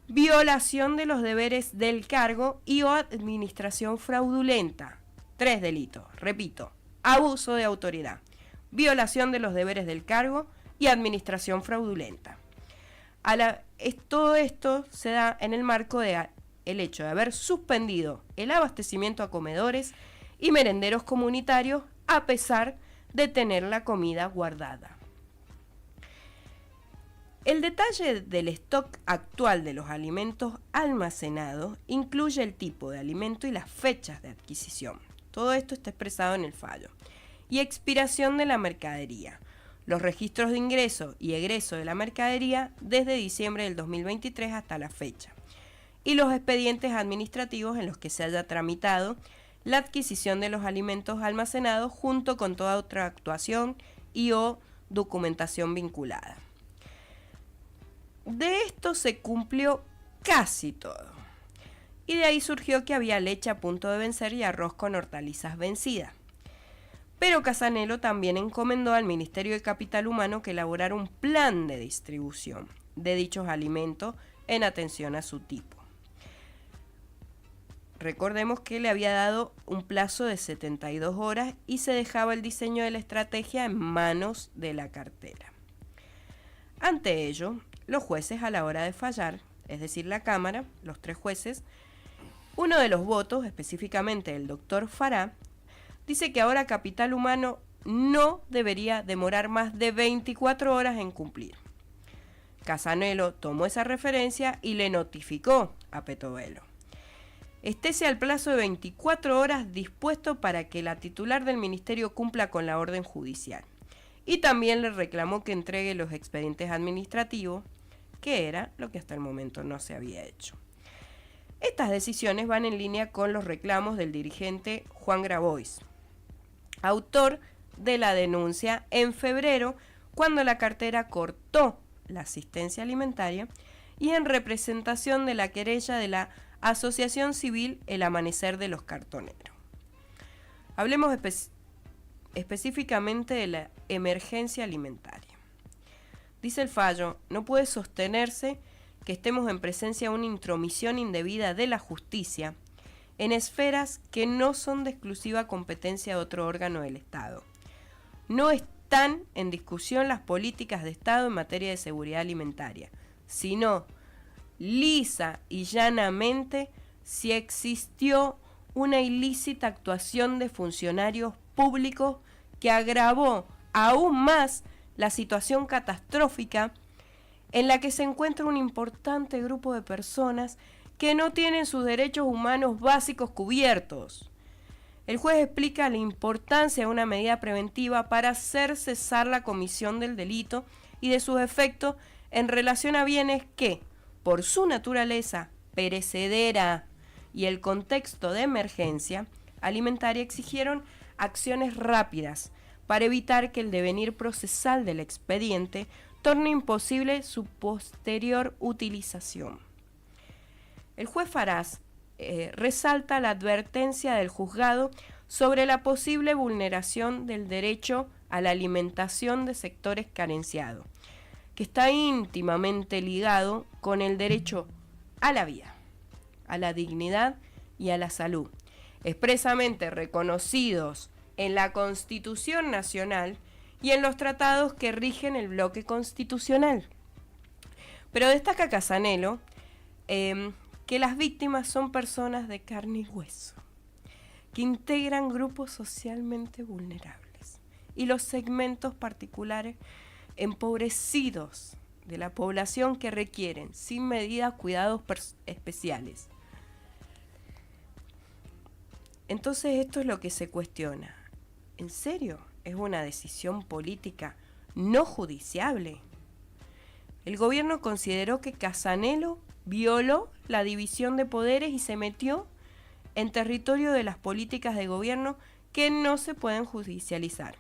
violación de los deberes del cargo y o administración fraudulenta. 3 delitos, repito, abuso de autoridad, violación de los deberes del cargo y administración fraudulenta. Todo esto se da en el marco de el hecho de haber suspendido el abastecimiento a comedores y merenderos comunitarios a pesar de tener la comida guardada. El detalle del stock actual de los alimentos almacenados incluye el tipo de alimento y las fechas de adquisición. Todo esto está expresado en el fallo. Y expiración de la mercadería. Los registros de ingreso y egreso de la mercadería desde diciembre del 2023 hasta la fecha. Y los expedientes administrativos en los que se haya tramitado la adquisición de los alimentos almacenados junto con toda otra actuación y o documentación vinculada. De esto se cumplió casi todo. Y de ahí surgió que había leche a punto de vencer y arroz con hortalizas vencidas. Pero Casanelo también encomendó al Ministerio de Capital Humano que elaborara un plan de distribución de dichos alimentos en atención a su tipo. Recordemos que le había dado un plazo de 72 horas y se dejaba el diseño de la estrategia en manos de la cartera. Ante ello, los jueces a la hora de fallar, es decir, la Cámara, los 3 jueces, uno de los votos, específicamente el doctor Fará, dice que ahora Capital Humano no debería demorar más de 24 horas en cumplir. Casanelo tomó esa referencia y le notificó a Petovelo. Estése al plazo de 24 horas dispuesto para que la titular del ministerio cumpla con la orden judicial. Y también le reclamó que entregue los expedientes administrativos, que era lo que hasta el momento no se había hecho. Estas decisiones van en línea con los reclamos del dirigente Juan Grabois, autor de la denuncia en febrero, cuando la cartera cortó la asistencia alimentaria, y en representación de la querella de la Asociación Civil El Amanecer de los Cartoneros. Hablemos específicamente de la emergencia alimentaria. Dice el fallo, no puede sostenerse que estemos en presencia de una intromisión indebida de la justicia en esferas que no son de exclusiva competencia de otro órgano del Estado. No están en discusión las políticas de Estado en materia de seguridad alimentaria, sino lisa y llanamente si existió una ilícita actuación de funcionarios públicos que agravó aún más la situación catastrófica en la que se encuentra un importante grupo de personas que no tienen sus derechos humanos básicos cubiertos. El juez explica la importancia de una medida preventiva para hacer cesar la comisión del delito y de sus efectos en relación a bienes que, por su naturaleza perecedera y el contexto de emergencia alimentaria, exigieron acciones rápidas para evitar que el devenir procesal del expediente torne imposible su posterior utilización. El juez Farás resalta la advertencia del juzgado sobre la posible vulneración del derecho a la alimentación de sectores carenciados, que está íntimamente ligado con el derecho a la vida, a la dignidad y a la salud, expresamente reconocidos en la Constitución Nacional y en los tratados que rigen el bloque constitucional. Pero destaca Casanelo que las víctimas son personas de carne y hueso, que integran grupos socialmente vulnerables y los segmentos particulares empobrecidos de la población que requieren, sin medida, cuidados especiales. Entonces esto es lo que se cuestiona. ¿En serio es una decisión política no judiciable? El gobierno consideró que Casanelo violó la división de poderes y se metió en territorio de las políticas de gobierno que no se pueden judicializar.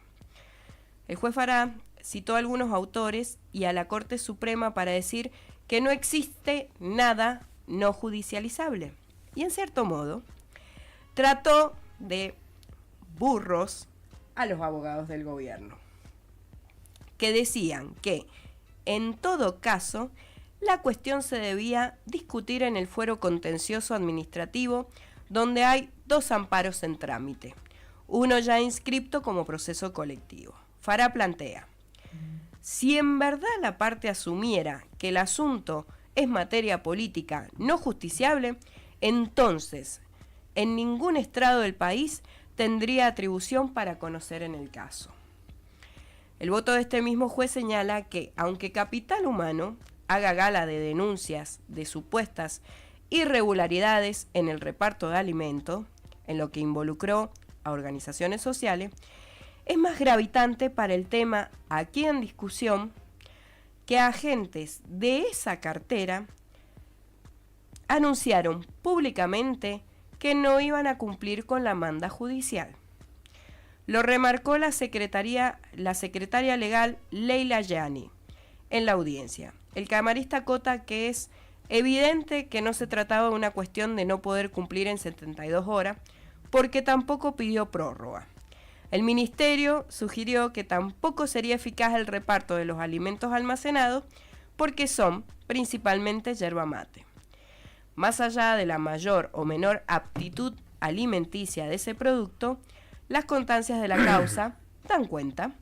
El juez Farah citó a algunos autores y a la Corte Suprema para decir que no existe nada no judicializable. Y en cierto modo, trató de burros a los abogados del gobierno, que decían que, en todo caso, la cuestión se debía discutir en el fuero contencioso administrativo, donde hay 2 amparos en trámite, uno ya inscripto como proceso colectivo. Farah plantea: si en verdad la parte asumiera que el asunto es materia política no justiciable, entonces en ningún estrado del país tendría atribución para conocer en el caso. El voto de este mismo juez señala que, aunque Capital Humano haga gala de denuncias de supuestas irregularidades en el reparto de alimentos, en lo que involucró a organizaciones sociales, es más gravitante para el tema aquí en discusión que agentes de esa cartera anunciaron públicamente que no iban a cumplir con la manda judicial. Lo remarcó la secretaria legal Leila Yani en la audiencia. El camarista acota que es evidente que no se trataba de una cuestión de no poder cumplir en 72 horas, porque tampoco pidió prórroga. El ministerio sugirió que tampoco sería eficaz el reparto de los alimentos almacenados, porque son principalmente yerba mate. Más allá de la mayor o menor aptitud alimenticia de ese producto, las constancias de la causa dan cuenta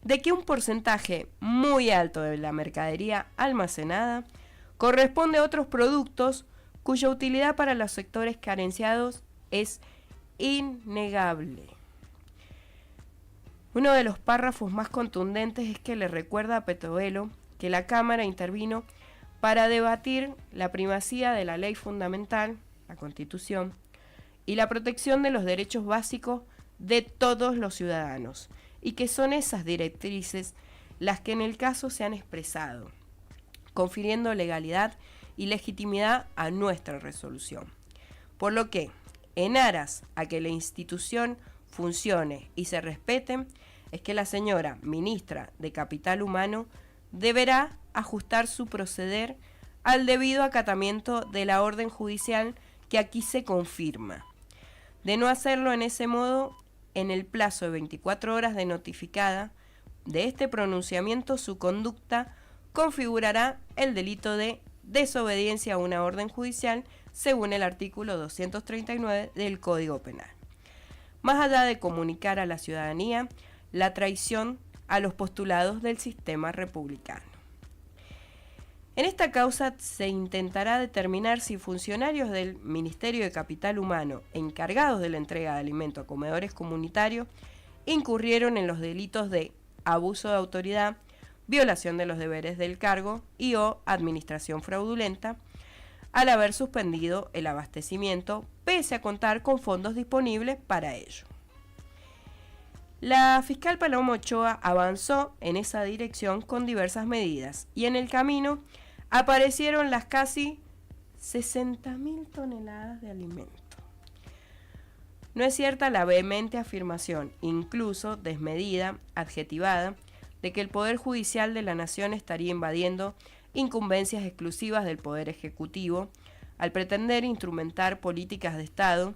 de que un porcentaje muy alto de la mercadería almacenada corresponde a otros productos cuya utilidad para los sectores carenciados es innegable. Uno de los párrafos más contundentes es que le recuerda a Petovelo que la Cámara intervino para debatir la primacía de la ley fundamental, la Constitución, y la protección de los derechos básicos de todos los ciudadanos, y que son esas directrices las que en el caso se han expresado, confiriendo legalidad y legitimidad a nuestra resolución. Por lo que, en aras a que la institución funcione y se respeten, es que la señora ministra de Capital Humano deberá ajustar su proceder al debido acatamiento de la orden judicial que aquí se confirma. De no hacerlo en ese modo, en el plazo de 24 horas de notificada de este pronunciamiento, su conducta configurará el delito de desobediencia a una orden judicial según el artículo 239 del Código Penal. Más allá de comunicar a la ciudadanía la traición a los postulados del sistema republicano. En esta causa se intentará determinar si funcionarios del Ministerio de Capital Humano encargados de la entrega de alimentos a comedores comunitarios incurrieron en los delitos de abuso de autoridad, violación de los deberes del cargo y o administración fraudulenta, al haber suspendido el abastecimiento pese a contar con fondos disponibles para ello. La fiscal Paloma Ochoa avanzó en esa dirección con diversas medidas y en el camino aparecieron las casi 60.000 toneladas de alimento. No es cierta la vehemente afirmación, incluso desmedida, adjetivada, de que el Poder Judicial de la Nación estaría invadiendo incumbencias exclusivas del Poder Ejecutivo al pretender instrumentar políticas de Estado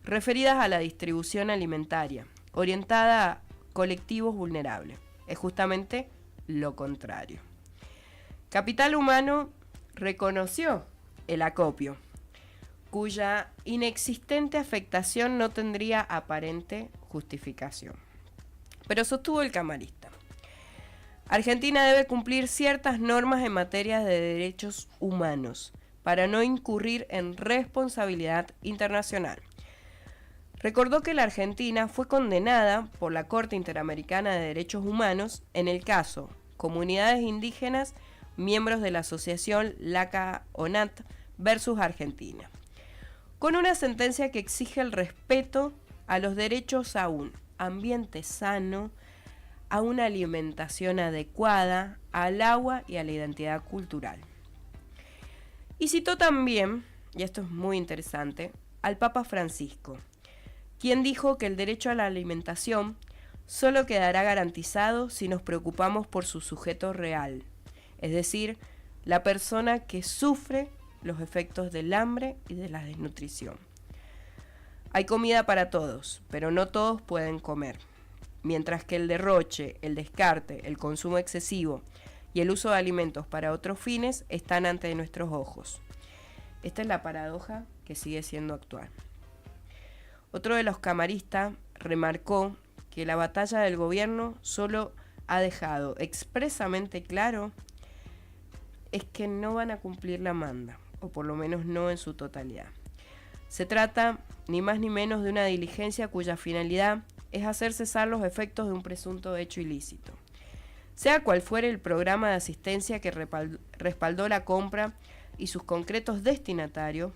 referidas a la distribución alimentaria, orientada a colectivos vulnerables. Es justamente lo contrario. Capital Humano reconoció el acopio, cuya inexistente afectación no tendría aparente justificación. Pero sostuvo el camarista: Argentina debe cumplir ciertas normas en materia de derechos humanos para no incurrir en responsabilidad internacional. Recordó que la Argentina fue condenada por la Corte Interamericana de Derechos Humanos en el caso Comunidades Indígenas, miembros de la asociación LACA-ONAT versus Argentina, con una sentencia que exige el respeto a los derechos a un ambiente sano, a una alimentación adecuada, al agua y a la identidad cultural. Y citó también, y esto es muy interesante, al Papa Francisco, quien dijo que el derecho a la alimentación solo quedará garantizado si nos preocupamos por su sujeto real, es decir, la persona que sufre los efectos del hambre y de la desnutrición. Hay comida para todos, pero no todos pueden comer, mientras que el derroche, el descarte, el consumo excesivo y el uso de alimentos para otros fines están ante nuestros ojos. Esta es la paradoja que sigue siendo actual. Otro de los camaristas remarcó que la batalla del gobierno solo ha dejado expresamente claro es que no van a cumplir la manda, o por lo menos no en su totalidad. Se trata ni más ni menos de una diligencia cuya finalidad es hacer cesar los efectos de un presunto hecho ilícito. Sea cual fuere el programa de asistencia que respaldó la compra y sus concretos destinatarios,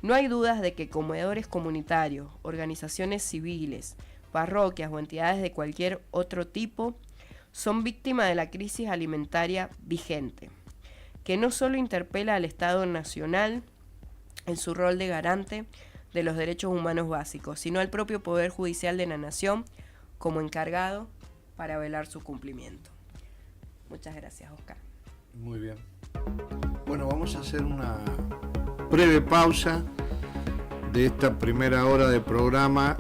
no hay dudas de que comedores comunitarios, organizaciones civiles, parroquias o entidades de cualquier otro tipo son víctimas de la crisis alimentaria vigente, que no solo interpela al Estado Nacional en su rol de garante de los derechos humanos básicos, sino al propio Poder Judicial de la Nación como encargado para velar su cumplimiento. Muchas gracias, Oscar. Muy bien. Bueno, vamos a hacer una breve pausa de esta primera hora de programa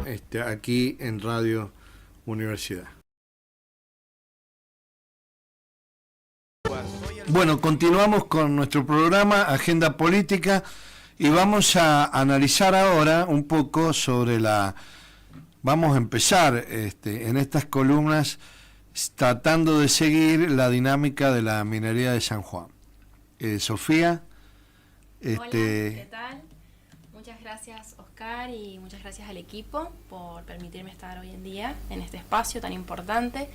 aquí en Radio Universidad. Bueno, continuamos con nuestro programa Agenda Política y vamos a analizar ahora un poco sobre vamos a empezar en estas columnas tratando de seguir la dinámica de la minería de San Juan. Sofía. Hola, ¿qué tal? Muchas gracias, Oscar, y muchas gracias al equipo por permitirme estar hoy en día en este espacio tan importante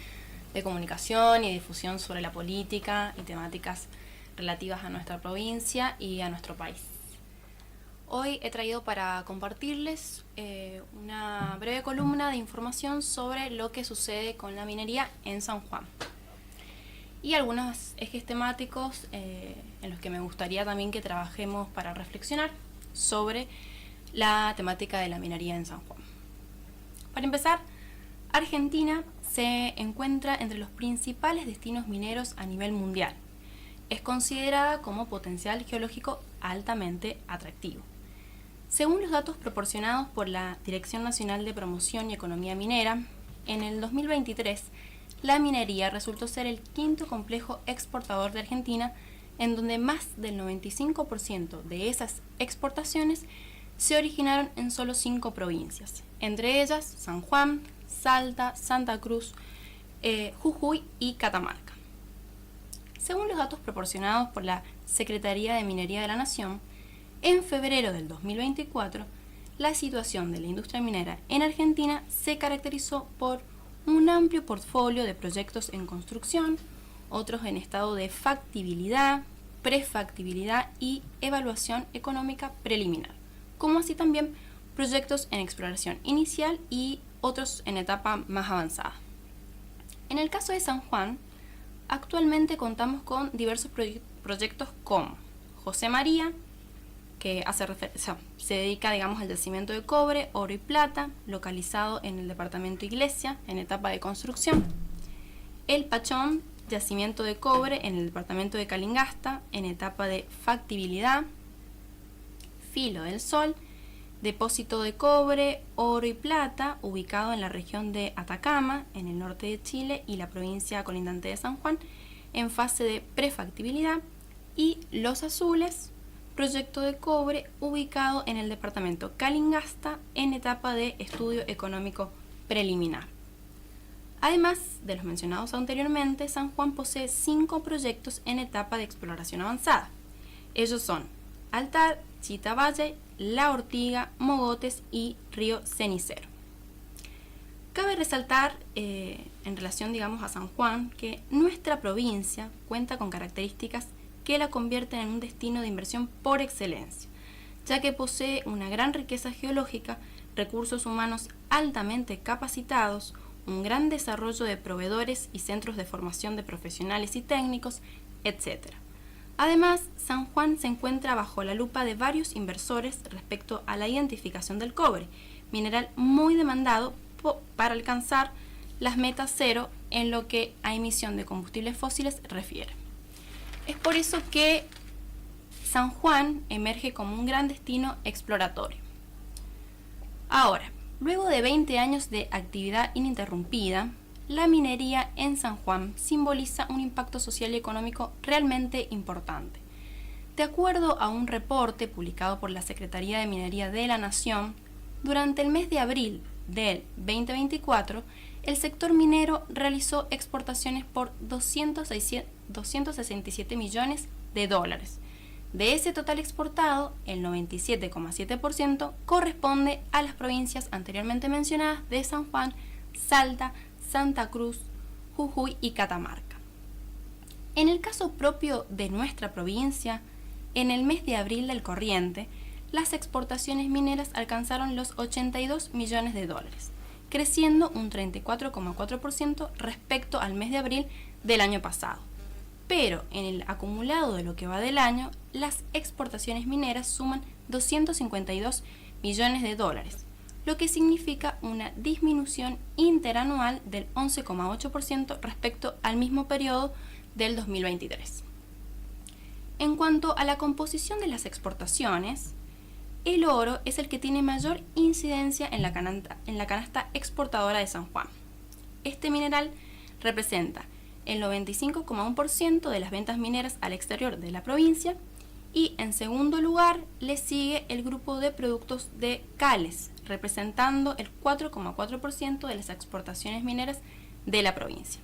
de comunicación y difusión sobre la política y temáticas relativas a nuestra provincia y a nuestro país. Hoy he traído para compartirles una breve columna de información sobre lo que sucede con la minería en San Juan y algunos ejes temáticos en los que me gustaría también que trabajemos para reflexionar sobre la temática de la minería en San Juan. Para empezar, Argentina se encuentra entre los principales destinos mineros a nivel mundial. Es considerada como potencial geológico altamente atractivo. Según los datos proporcionados por la Dirección Nacional de Promoción y Economía Minera, en el 2023 la minería resultó ser el quinto complejo exportador de Argentina, en donde más del 95% de esas exportaciones se originaron en solo 5 provincias, entre ellas San Juan, Salta, Santa Cruz, Jujuy y Catamarca. Según los datos proporcionados por la Secretaría de Minería de la Nación, en febrero del 2024, la situación de la industria minera en Argentina se caracterizó por un amplio portfolio de proyectos en construcción, otros en estado de factibilidad, prefactibilidad y evaluación económica preliminar, como así también proyectos en exploración inicial y otros en etapa más avanzada. En el caso de San Juan, actualmente contamos con diversos proyectos como José María, que se dedica, digamos, al yacimiento de cobre, oro y plata, localizado en el departamento Iglesia, en etapa de construcción. El Pachón, yacimiento de cobre en el departamento de Calingasta, en etapa de factibilidad. Filo del Sol, depósito de cobre, oro y plata, ubicado en la región de Atacama, en el norte de Chile y la provincia colindante de San Juan, en fase de prefactibilidad. Y Los Azules, proyecto de cobre ubicado en el departamento Calingasta en etapa de estudio económico preliminar. Además de los mencionados anteriormente, San Juan posee 5 proyectos en etapa de exploración avanzada. Ellos son Altar, Chita Valle, La Ortiga, Mogotes y Río Cenicero. Cabe resaltar, en relación, digamos, a San Juan, que nuestra provincia cuenta con características que la convierten en un destino de inversión por excelencia, ya que posee una gran riqueza geológica, recursos humanos altamente capacitados, un gran desarrollo de proveedores y centros de formación de profesionales y técnicos, etc. Además, San Juan se encuentra bajo la lupa de varios inversores respecto a la identificación del cobre, mineral muy demandado para alcanzar las metas cero en lo que a emisión de combustibles fósiles refiere. Es por eso que San Juan emerge como un gran destino exploratorio. Ahora, luego de 20 años de actividad ininterrumpida, la minería en San Juan simboliza un impacto social y económico realmente importante. De acuerdo a un reporte publicado por la Secretaría de Minería de la Nación, durante el mes de abril del 2024, el sector minero realizó exportaciones por 267 millones de dólares. De ese total exportado, el 97,7% corresponde a las provincias anteriormente mencionadas de San Juan, Salta, Santa Cruz, Jujuy y Catamarca. En el caso propio de nuestra provincia, en el mes de abril del corriente, las exportaciones mineras alcanzaron los 82 millones de dólares, creciendo un 34,4% respecto al mes de abril del año pasado. Pero en el acumulado de lo que va del año, las exportaciones mineras suman 252 millones de dólares, lo que significa una disminución interanual del 11,8% respecto al mismo periodo del 2023. En cuanto a la composición de las exportaciones, el oro es el que tiene mayor incidencia en la canasta exportadora de San Juan. Este mineral representa el 95,1% de las ventas mineras al exterior de la provincia y en segundo lugar le sigue el grupo de productos de cales, representando el 4,4% de las exportaciones mineras de la provincia.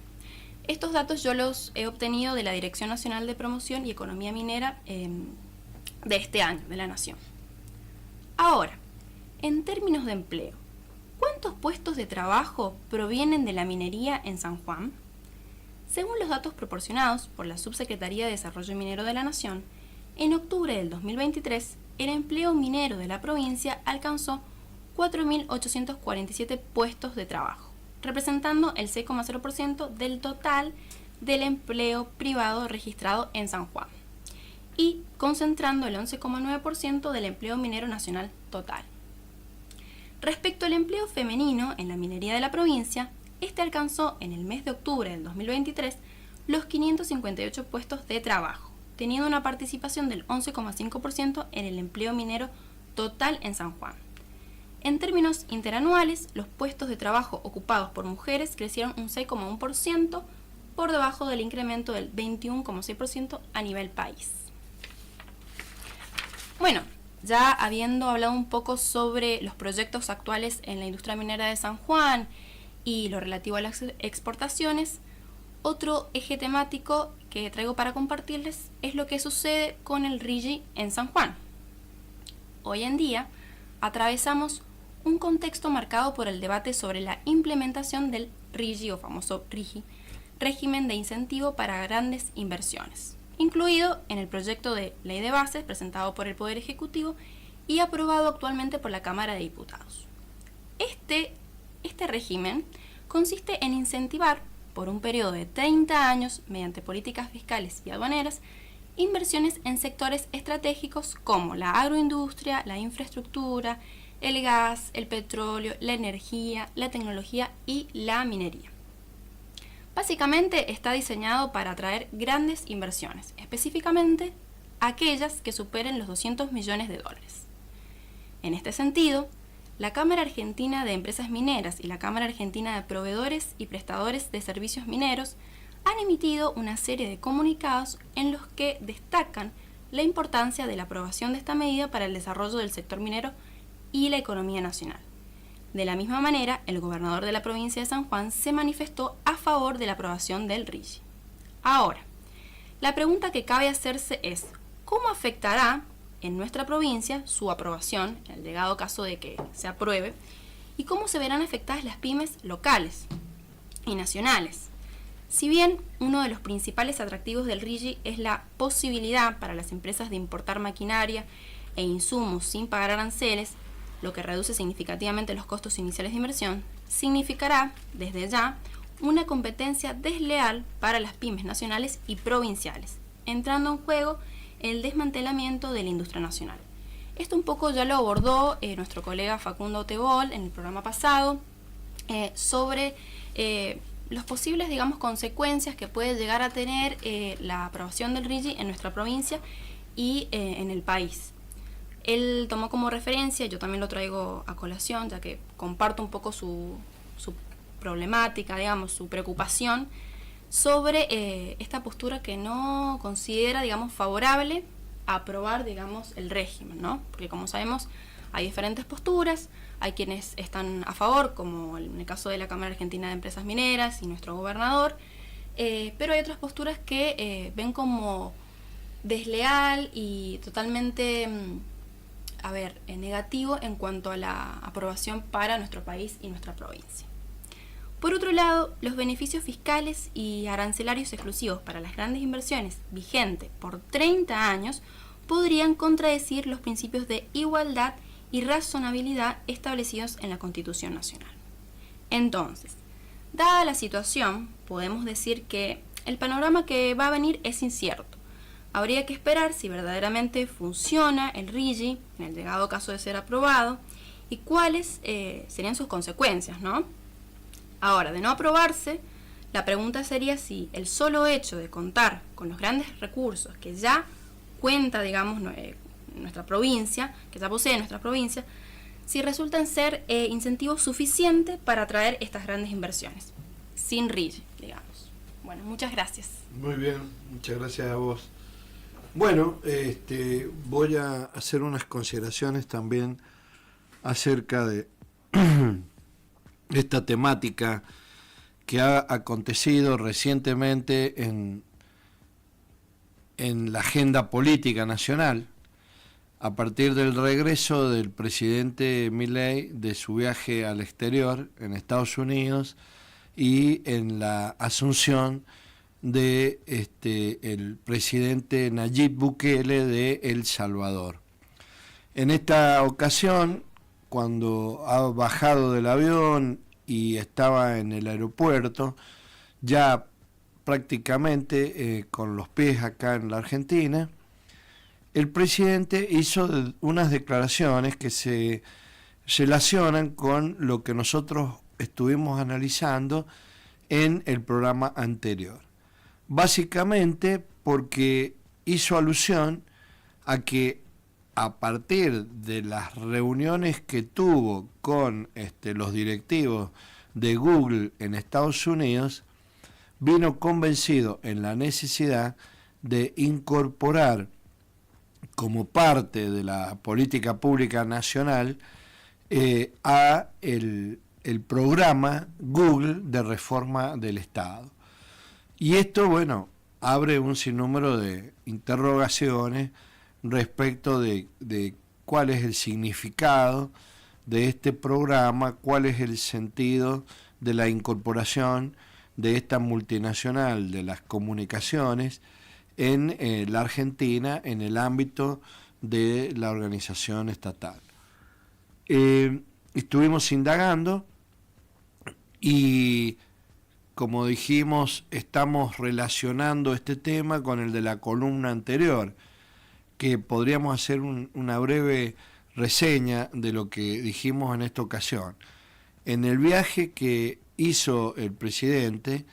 Estos datos yo los he obtenido de la Dirección Nacional de Promoción y Economía Minera de este año, de la Nación. Ahora, en términos de empleo, ¿cuántos puestos de trabajo provienen de la minería en San Juan? Según los datos proporcionados por la Subsecretaría de Desarrollo Minero de la Nación, en octubre del 2023, el empleo minero de la provincia alcanzó 4.847 puestos de trabajo, representando el 6,0% del total del empleo privado registrado en San Juan y concentrando el 11,9% del empleo minero nacional total. Respecto al empleo femenino en la minería de la provincia, este alcanzó en el mes de octubre del 2023 los 558 puestos de trabajo, teniendo una participación del 11,5% en el empleo minero total en San Juan. En términos interanuales, los puestos de trabajo ocupados por mujeres crecieron un 6,1% por debajo del incremento del 21,6% a nivel país. Bueno, ya habiendo hablado un poco sobre los proyectos actuales en la industria minera de San Juan y lo relativo a las exportaciones, otro eje temático que traigo para compartirles es lo que sucede con el RIGI en San Juan. Hoy en día atravesamos un contexto marcado por el debate sobre la implementación del RIGI o famoso RIGI, régimen de incentivo para grandes inversiones, incluido en el proyecto de ley de bases presentado por el Poder Ejecutivo y aprobado actualmente por la Cámara de Diputados. Este régimen consiste en incentivar por un periodo de 30 años, mediante políticas fiscales y aduaneras, inversiones en sectores estratégicos como la agroindustria, la infraestructura, el gas, el petróleo, la energía, la tecnología y la minería. Básicamente está diseñado para atraer grandes inversiones, específicamente aquellas que superen los 200 millones de dólares. En este sentido, la Cámara Argentina de Empresas Mineras y la Cámara Argentina de Proveedores y Prestadores de Servicios Mineros han emitido una serie de comunicados en los que destacan la importancia de la aprobación de esta medida para el desarrollo del sector minero y la economía nacional. De la misma manera, el gobernador de la provincia de San Juan se manifestó a favor de la aprobación del RIGI. Ahora, la pregunta que cabe hacerse es, ¿cómo afectará en nuestra provincia su aprobación, en el llegado caso de que se apruebe, y cómo se verán afectadas las pymes locales y nacionales. Si bien uno de los principales atractivos del RIGI es la posibilidad para las empresas de importar maquinaria e insumos sin pagar aranceles, lo que reduce significativamente los costos iniciales de inversión, significará, desde ya, una competencia desleal para las pymes nacionales y provinciales, entrando en juego el desmantelamiento de la industria nacional. Esto un poco ya lo abordó nuestro colega Facundo Tebol en el programa pasado sobre los posibles, digamos, consecuencias que puede llegar a tener la aprobación del RIGI en nuestra provincia y en el país. Él tomó como referencia, yo también lo traigo a colación, ya que comparto un poco su problemática, digamos, su preocupación sobre esta postura que no considera, digamos, favorable a aprobar, digamos, el régimen, ¿no? Porque como sabemos, hay diferentes posturas, hay quienes están a favor, como en el caso de la Cámara Argentina de Empresas Mineras y nuestro gobernador, pero hay otras posturas que ven como desleal y totalmente, negativo en cuanto a la aprobación para nuestro país y nuestra provincia. Por otro lado, los beneficios fiscales y arancelarios exclusivos para las grandes inversiones vigentes por 30 años podrían contradecir los principios de igualdad y razonabilidad establecidos en la Constitución Nacional. Entonces, dada la situación, podemos decir que el panorama que va a venir es incierto. Habría que esperar si verdaderamente funciona el RIGI, en el llegado caso de ser aprobado, y cuáles serían sus consecuencias, ¿no? Ahora, de no aprobarse, la pregunta sería si el solo hecho de contar con los grandes recursos que ya cuenta, digamos, nuestra provincia, que ya posee nuestra provincia, si resultan ser incentivos suficientes para atraer estas grandes inversiones, sin RIGI, digamos. Bueno, muchas gracias. Muy bien, muchas gracias a vos. Bueno, voy a hacer unas consideraciones también acerca de esta temática que ha acontecido recientemente en la agenda política nacional a partir del regreso del presidente Milei de su viaje al exterior en Estados Unidos y en la asunción de el presidente Nayib Bukele de El Salvador. En esta ocasión, cuando ha bajado del avión y estaba en el aeropuerto, ya prácticamente con los pies acá en la Argentina, el presidente hizo unas declaraciones que se relacionan con lo que nosotros estuvimos analizando en el programa anterior. Básicamente porque hizo alusión a que a partir de las reuniones que tuvo con los directivos de Google en Estados Unidos, vino convencido en la necesidad de incorporar como parte de la política pública nacional a el programa Google de reforma del Estado. Y esto, bueno, abre un sinnúmero de interrogaciones respecto de cuál es el significado de este programa, cuál es el sentido de la incorporación de esta multinacional de las comunicaciones en la Argentina en el ámbito de la organización estatal. Estuvimos indagando y, como dijimos, estamos relacionando este tema con el de la columna anterior, que podríamos hacer una breve reseña de lo que dijimos en esta ocasión. En el viaje que hizo el presidente,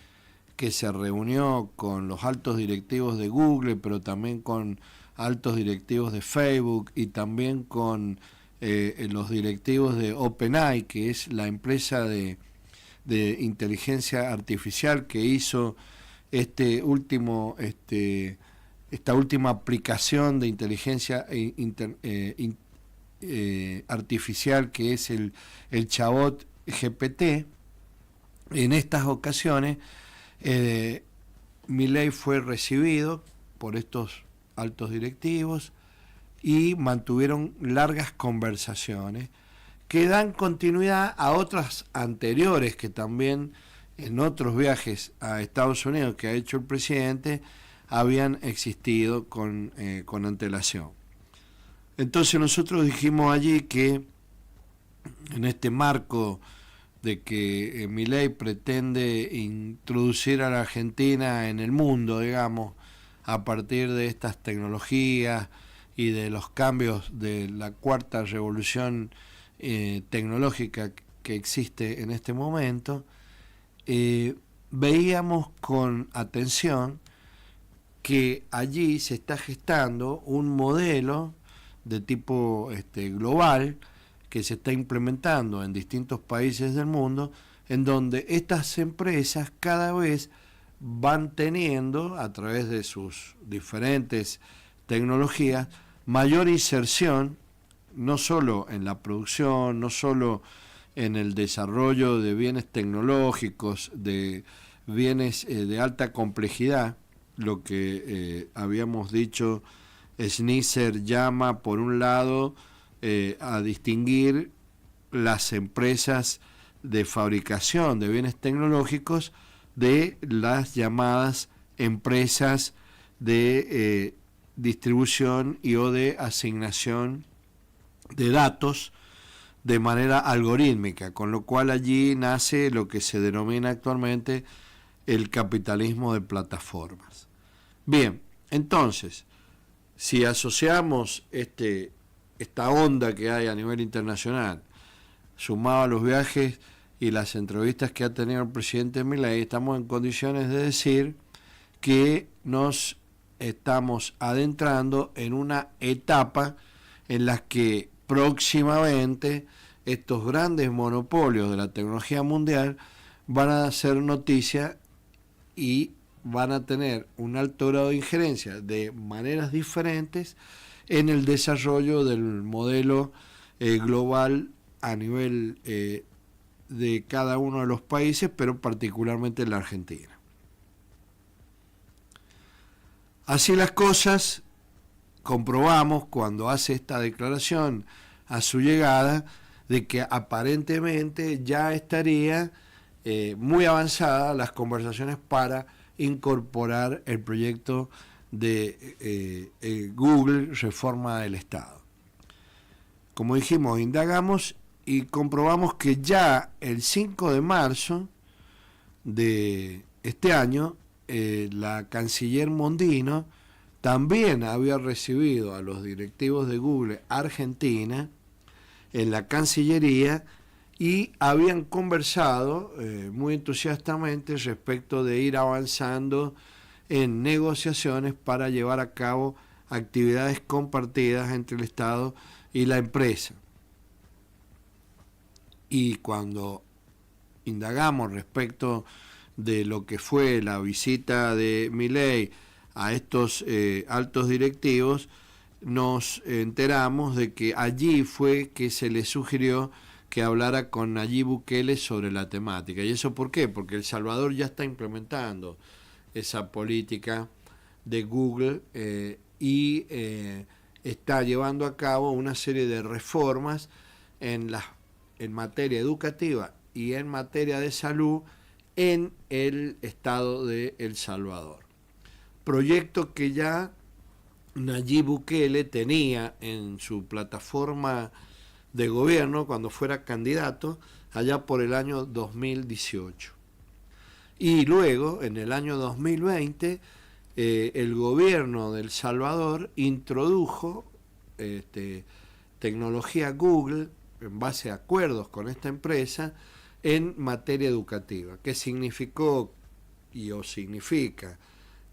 que se reunió con los altos directivos de Google, pero también con altos directivos de Facebook y también con los directivos de OpenAI, que es la empresa de inteligencia artificial que hizo esta última aplicación de inteligencia artificial que es el chatbot GPT. En estas ocasiones Milei fue recibido por estos altos directivos y mantuvieron largas conversaciones que dan continuidad a otras anteriores que también en otros viajes a Estados Unidos que ha hecho el presidente habían existido con antelación. Entonces nosotros dijimos allí que en este marco de que Milei pretende introducir a la Argentina en el mundo, digamos, a partir de estas tecnologías y de los cambios de la cuarta revolución tecnológica que existe en este momento, veíamos con atención que allí se está gestando un modelo de tipo global que se está implementando en distintos países del mundo, en donde estas empresas cada vez van teniendo, a través de sus diferentes tecnologías, mayor inserción, no solo en la producción, no solo en el desarrollo de bienes tecnológicos, de bienes de alta complejidad, lo que habíamos dicho, Schnitzler llama, por un lado, a distinguir las empresas de fabricación de bienes tecnológicos de las llamadas empresas de distribución y o de asignación de datos de manera algorítmica, con lo cual allí nace lo que se denomina actualmente el capitalismo de plataformas. Bien, entonces, si asociamos esta onda que hay a nivel internacional, sumado a los viajes y las entrevistas que ha tenido el presidente Milei, estamos en condiciones de decir que nos estamos adentrando en una etapa en la que próximamente estos grandes monopolios de la tecnología mundial van a hacer noticia y van a tener un alto grado de injerencia de maneras diferentes en el desarrollo del modelo global a nivel de cada uno de los países, pero particularmente en la Argentina. Así las cosas, comprobamos cuando hace esta declaración a su llegada de que aparentemente ya estaría muy avanzadas las conversaciones para incorporar el proyecto de Google, reforma del Estado. Como dijimos, indagamos y comprobamos que ya el 5 de marzo de este año, la canciller Mondino también había recibido a los directivos de Google Argentina en la Cancillería y habían conversado muy entusiastamente respecto de ir avanzando en negociaciones para llevar a cabo actividades compartidas entre el Estado y la empresa. Y cuando indagamos respecto de lo que fue la visita de Milei a estos altos directivos, nos enteramos de que allí fue que se le sugirió que hablara con Nayib Bukele sobre la temática. ¿Y eso por qué? Porque El Salvador ya está implementando esa política de Google y está llevando a cabo una serie de reformas en materia educativa y en materia de salud en el estado de El Salvador. Proyecto que ya Nayib Bukele tenía en su plataforma de gobierno cuando fuera candidato allá por el año 2018. Y luego, en el año 2020, el gobierno de El Salvador introdujo tecnología Google en base a acuerdos con esta empresa en materia educativa, que significó o significa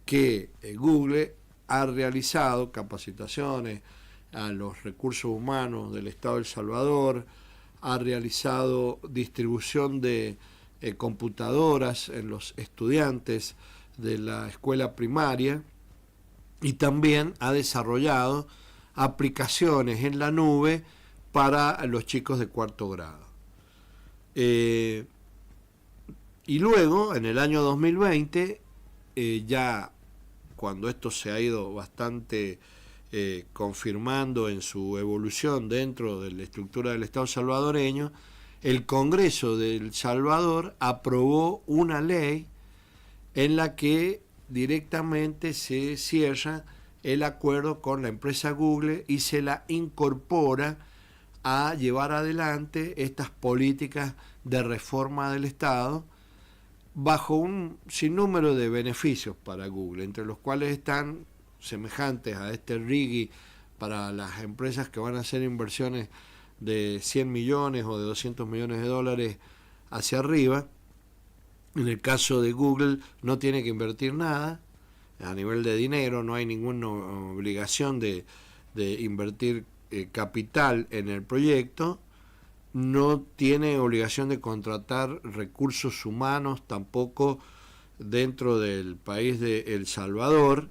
que Google ha realizado capacitaciones a los recursos humanos del Estado de El Salvador, ha realizado distribución de computadoras en los estudiantes de la escuela primaria y también ha desarrollado aplicaciones en la nube para los chicos de cuarto grado. Y luego, en el año 2020, ya cuando esto se ha ido bastante confirmando en su evolución dentro de la estructura del Estado salvadoreño, el Congreso de El Salvador aprobó una ley en la que directamente se cierra el acuerdo con la empresa Google y se la incorpora a llevar adelante estas políticas de reforma del Estado bajo un sinnúmero de beneficios para Google, entre los cuales están semejantes a este RIGI para las empresas que van a hacer inversiones de 100 millones o de 200 millones de dólares hacia arriba. En el caso de Google no tiene que invertir nada a nivel de dinero, no hay ninguna obligación de invertir capital en el proyecto, no tiene obligación de contratar recursos humanos tampoco dentro del país de El Salvador,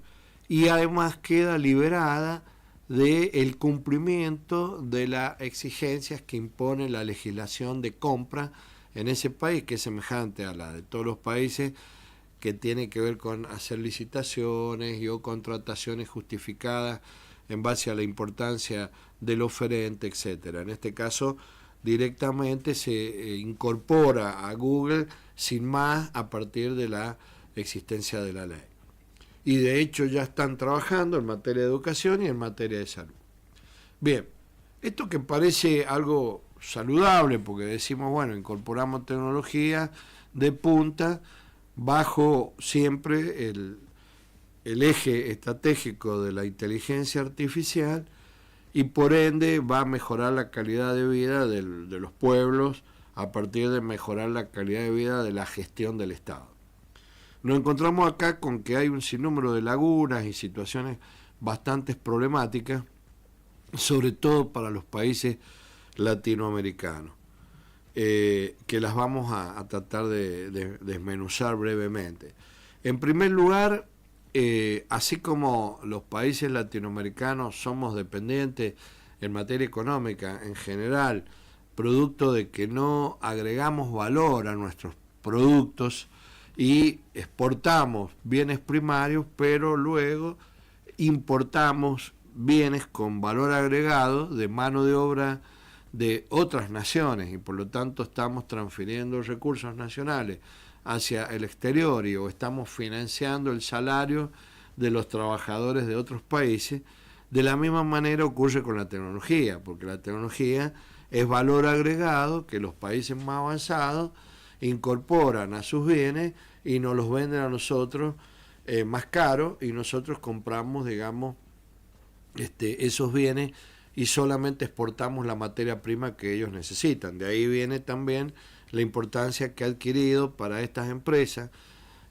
y además queda liberada del cumplimiento de las exigencias que impone la legislación de compra en ese país, que es semejante a la de todos los países, que tiene que ver con hacer licitaciones y o contrataciones justificadas en base a la importancia del oferente, etcétera. En este caso, directamente se incorpora a Google sin más a partir de la existencia de la ley. Y de hecho ya están trabajando en materia de educación y en materia de salud. Bien, esto que parece algo saludable, porque decimos, bueno, incorporamos tecnología de punta bajo siempre el eje estratégico de la inteligencia artificial, y por ende va a mejorar la calidad de vida de los pueblos a partir de mejorar la calidad de vida de la gestión del Estado. Nos encontramos acá con que hay un sinnúmero de lagunas y situaciones bastante problemáticas, sobre todo para los países latinoamericanos, que las vamos a tratar de desmenuzar brevemente. En primer lugar, así como los países latinoamericanos somos dependientes en materia económica en general, producto de que no agregamos valor a nuestros productos y exportamos bienes primarios, pero luego importamos bienes con valor agregado de mano de obra de otras naciones, y por lo tanto estamos transfiriendo recursos nacionales hacia el exterior o estamos financiando el salario de los trabajadores de otros países. De la misma manera ocurre con la tecnología, porque la tecnología es valor agregado que los países más avanzados incorporan a sus bienes y nos los venden a nosotros más caros, y nosotros compramos, digamos, esos bienes y solamente exportamos la materia prima que ellos necesitan. De ahí viene también la importancia que ha adquirido para estas empresas,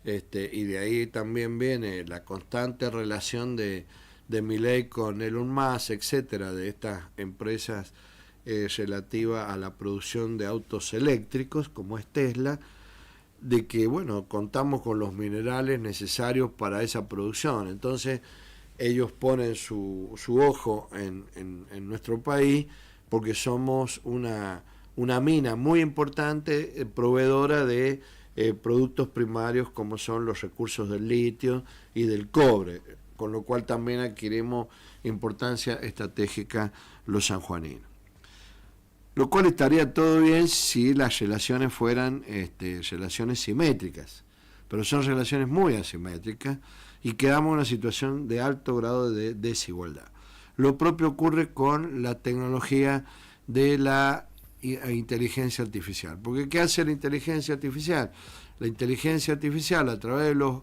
y de ahí también viene la constante relación de Milei con Elon Musk, etcétera, de estas empresas relativa a la producción de autos eléctricos, como es Tesla, de que, bueno, contamos con los minerales necesarios para esa producción. Entonces, ellos ponen su ojo en nuestro país porque somos una mina muy importante, proveedora de productos primarios como son los recursos del litio y del cobre, con lo cual también adquirimos importancia estratégica los sanjuaninos. Lo cual estaría todo bien si las relaciones fueran relaciones simétricas, pero son relaciones muy asimétricas y quedamos en una situación de alto grado de desigualdad. Lo propio ocurre con la tecnología de la inteligencia artificial. Porque ¿qué hace la inteligencia artificial? La inteligencia artificial, a través de los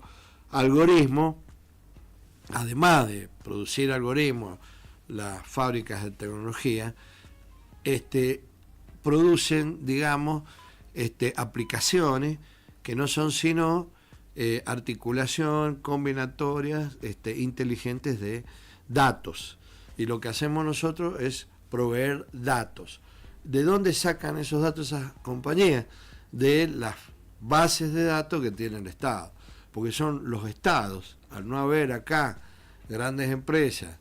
algoritmos, además de producir algoritmos, las fábricas de tecnología, producen, digamos, aplicaciones que no son sino articulación, combinatorias inteligentes de datos. Y lo que hacemos nosotros es proveer datos. ¿De dónde sacan esos datos esas compañías? De las bases de datos que tiene el Estado. Porque son los estados, al no haber acá grandes empresas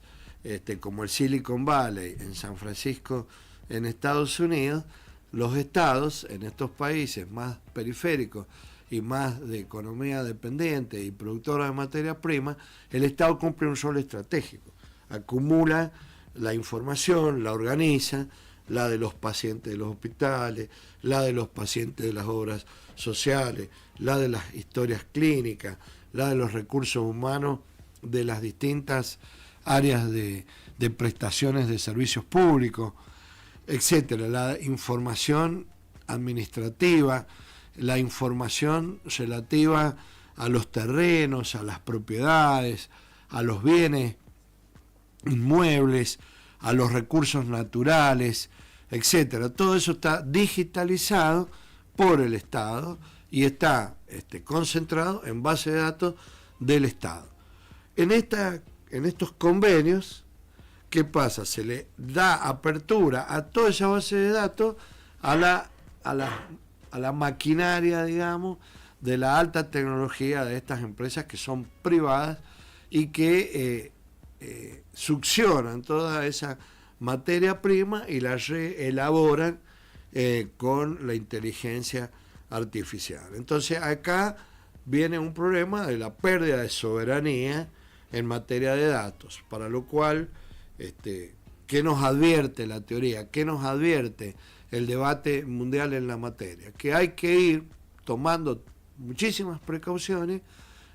como el Silicon Valley en San Francisco, en Estados Unidos, los estados en estos países más periféricos y más de economía dependiente y productora de materia prima, el Estado cumple un rol estratégico. acumula la información, la organiza, la de los pacientes de los hospitales, la de los pacientes de las obras sociales, la de las historias clínicas, la de los recursos humanos de las distintas áreas de prestaciones de servicios públicos, etcétera, la información administrativa, la información relativa a los terrenos, a las propiedades, a los bienes inmuebles, a los recursos naturales, etcétera. Todo eso está digitalizado por el Estado y está concentrado en base de datos del Estado. En estos convenios, ¿qué pasa? Se le da apertura a toda esa base de datos a la maquinaria, digamos, de la alta tecnología de estas empresas que son privadas y que succionan toda esa materia prima y la reelaboran con la inteligencia artificial. Entonces acá viene un problema de la pérdida de soberanía en materia de datos, para lo cual, ¿qué nos advierte la teoría? ¿Qué nos advierte el debate mundial en la materia? Que hay que ir tomando muchísimas precauciones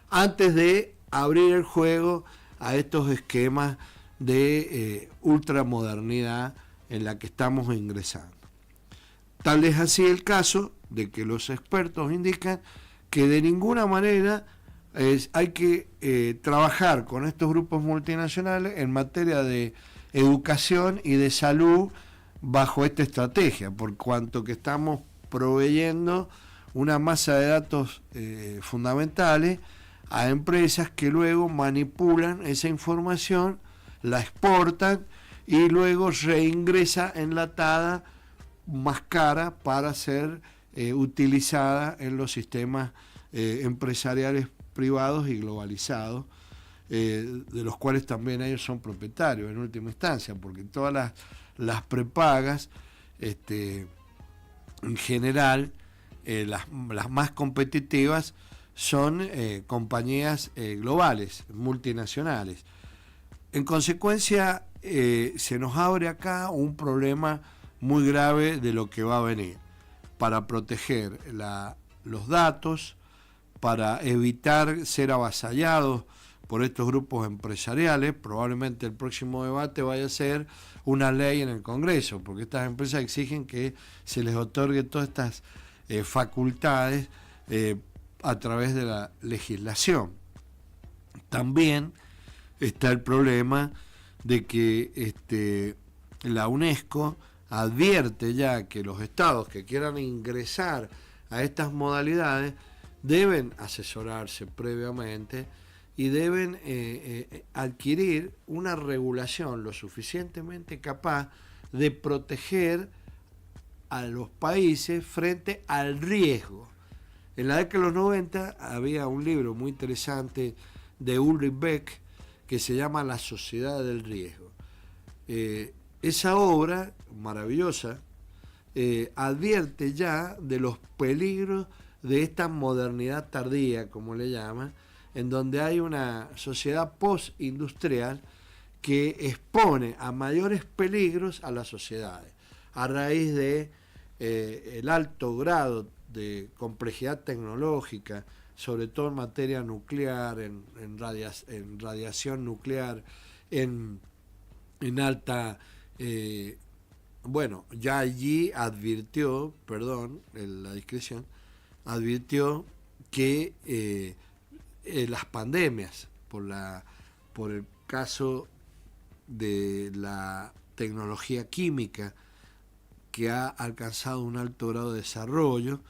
antes de abrir el juego a estos esquemas de ultramodernidad en la que estamos ingresando. Tal es así el caso de que los expertos indican que de ninguna manera hay que trabajar con estos grupos multinacionales en materia de educación y de salud bajo esta estrategia, por cuanto que estamos proveyendo una masa de datos fundamentales a empresas que luego manipulan esa información, la exportan y luego reingresa enlatada más cara para ser utilizada en los sistemas empresariales privados y globalizados, de los cuales también ellos son propietarios en última instancia, porque todas las prepagas, en general, las más competitivas son compañías globales, multinacionales. En consecuencia, se nos abre acá un problema muy grave de lo que va a venir para proteger los datos, para evitar ser avasallados por estos grupos empresariales. Probablemente el próximo debate vaya a ser una ley en el Congreso, porque estas empresas exigen que se les otorgue todas estas facultades a través de la legislación. También está el problema de que la UNESCO advierte ya que los estados que quieran ingresar a estas modalidades deben asesorarse previamente y deben adquirir una regulación lo suficientemente capaz de proteger a los países frente al riesgo. En la década de los 90 había un libro muy interesante de Ulrich Beck que se llama La Sociedad del Riesgo. Esa obra maravillosa advierte ya de los peligros de esta modernidad tardía, como le llaman, en donde hay una sociedad postindustrial que expone a mayores peligros a las sociedades, a raíz de el alto grado de complejidad tecnológica, sobre todo en materia nuclear, en radiación nuclear, en alta... ya allí advirtió, la discreción, advirtió que las pandemias, por el caso de la tecnología química que ha alcanzado un alto grado de desarrollo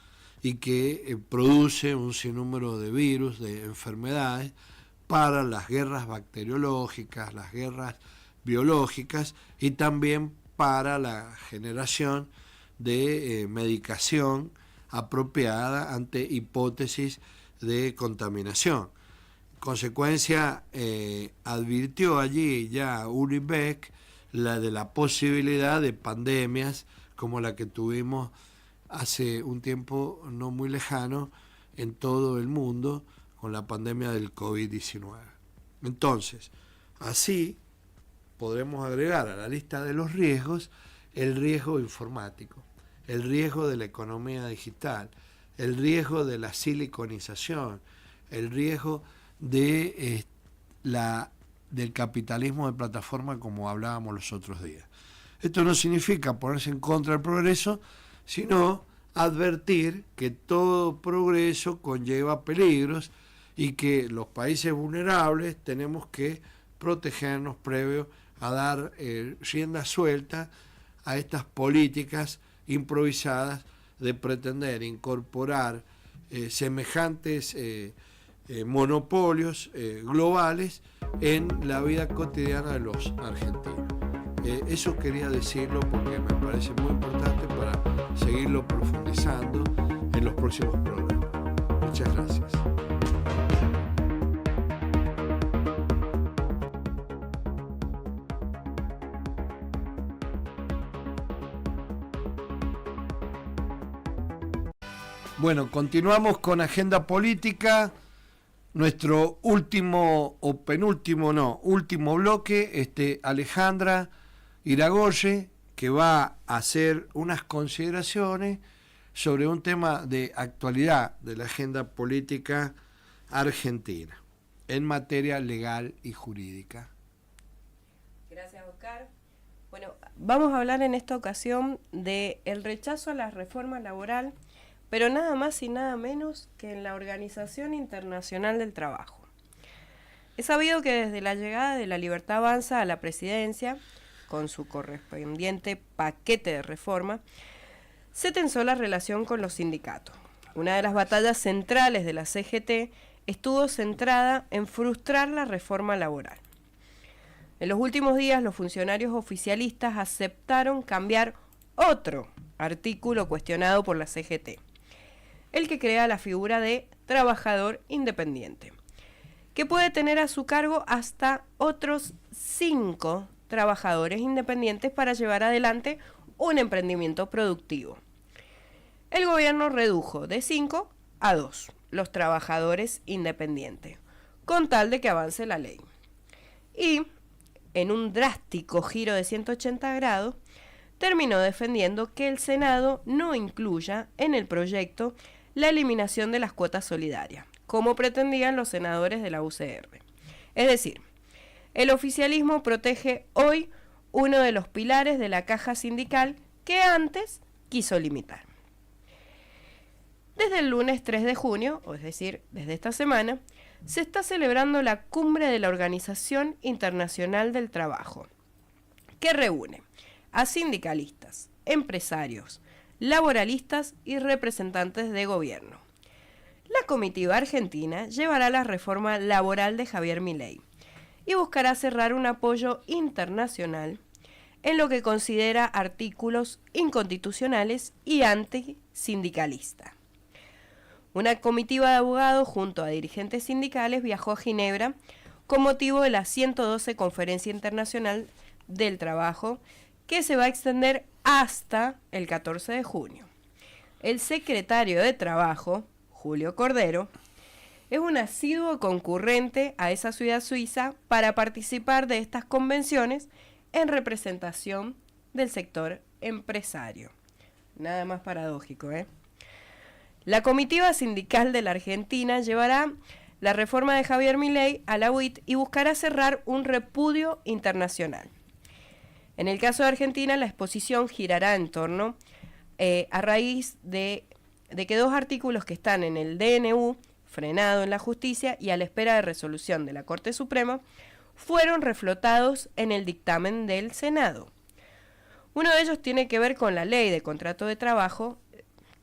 y que produce un sinnúmero de virus, de enfermedades, para las guerras bacteriológicas, las guerras biológicas y también para la generación de medicación apropiada ante hipótesis de contaminación. En consecuencia, advirtió allí ya Ulrich Beck de la posibilidad de pandemias como la que tuvimos hace un tiempo no muy lejano en todo el mundo con la pandemia del COVID-19. Entonces, así podremos agregar a la lista de los riesgos el riesgo informático, el riesgo de la economía digital, el riesgo de la siliconización, el riesgo de del capitalismo de plataforma, como hablábamos los otros días. Esto no significa ponerse en contra del progreso, sino advertir que todo progreso conlleva peligros y que los países vulnerables tenemos que protegernos previo a dar rienda suelta a estas políticas improvisadas de pretender incorporar semejantes monopolios globales en la vida cotidiana de los argentinos. Eso quería decirlo porque me parece muy importante para seguirlo profundizando en los próximos programas. Muchas gracias. Bueno, continuamos con agenda política. Nuestro último bloque, Alejandra Iragoye, que va a hacer unas consideraciones sobre un tema de actualidad de la agenda política argentina en materia legal y jurídica. Gracias, Oscar. Bueno, vamos a hablar en esta ocasión del rechazo a la reforma laboral, pero nada más y nada menos que en la Organización Internacional del Trabajo. Es sabido que desde la llegada de La Libertad Avanza a la presidencia, con su correspondiente paquete de reforma, se tensó la relación con los sindicatos. Una de las batallas centrales de la CGT estuvo centrada en frustrar la reforma laboral. En los últimos días, los funcionarios oficialistas aceptaron cambiar otro artículo cuestionado por la CGT, el que crea la figura de trabajador independiente, que puede tener a su cargo hasta otros 5 trabajadores independientes para llevar adelante un emprendimiento productivo. El gobierno redujo de 5 a 2 los trabajadores independientes, con tal de que avance la ley. Y, en un drástico giro de 180 grados, terminó defendiendo que el Senado no incluya en el proyecto la eliminación de las cuotas solidarias, como pretendían los senadores de la UCR. Es decir, el oficialismo protege hoy uno de los pilares de la caja sindical que antes quiso limitar. Desde el lunes 3 de junio, es decir, desde esta semana, se está celebrando la cumbre de la Organización Internacional del Trabajo, que reúne a sindicalistas, empresarios, laboralistas y representantes de gobierno. La comitiva argentina llevará la reforma laboral de Javier Milei y buscará cerrar un apoyo internacional en lo que considera artículos inconstitucionales y antisindicalistas. Una comitiva de abogados junto a dirigentes sindicales viajó a Ginebra con motivo de la 112 Conferencia Internacional del Trabajo, que se va a extender hasta el 14 de junio. El secretario de Trabajo, Julio Cordero, es un asiduo concurrente a esa ciudad suiza para participar de estas convenciones en representación del sector empresario. Nada más paradójico, ¿eh? La comitiva sindical de la Argentina llevará la reforma de Javier Milei a la UIT y buscará cerrar un repudio internacional. En el caso de Argentina, la exposición girará en torno a raíz de que 2 artículos que están en el DNU, frenado en la justicia y a la espera de resolución de la Corte Suprema, fueron reflotados en el dictamen del Senado. Uno de ellos tiene que ver con la ley de contrato de trabajo,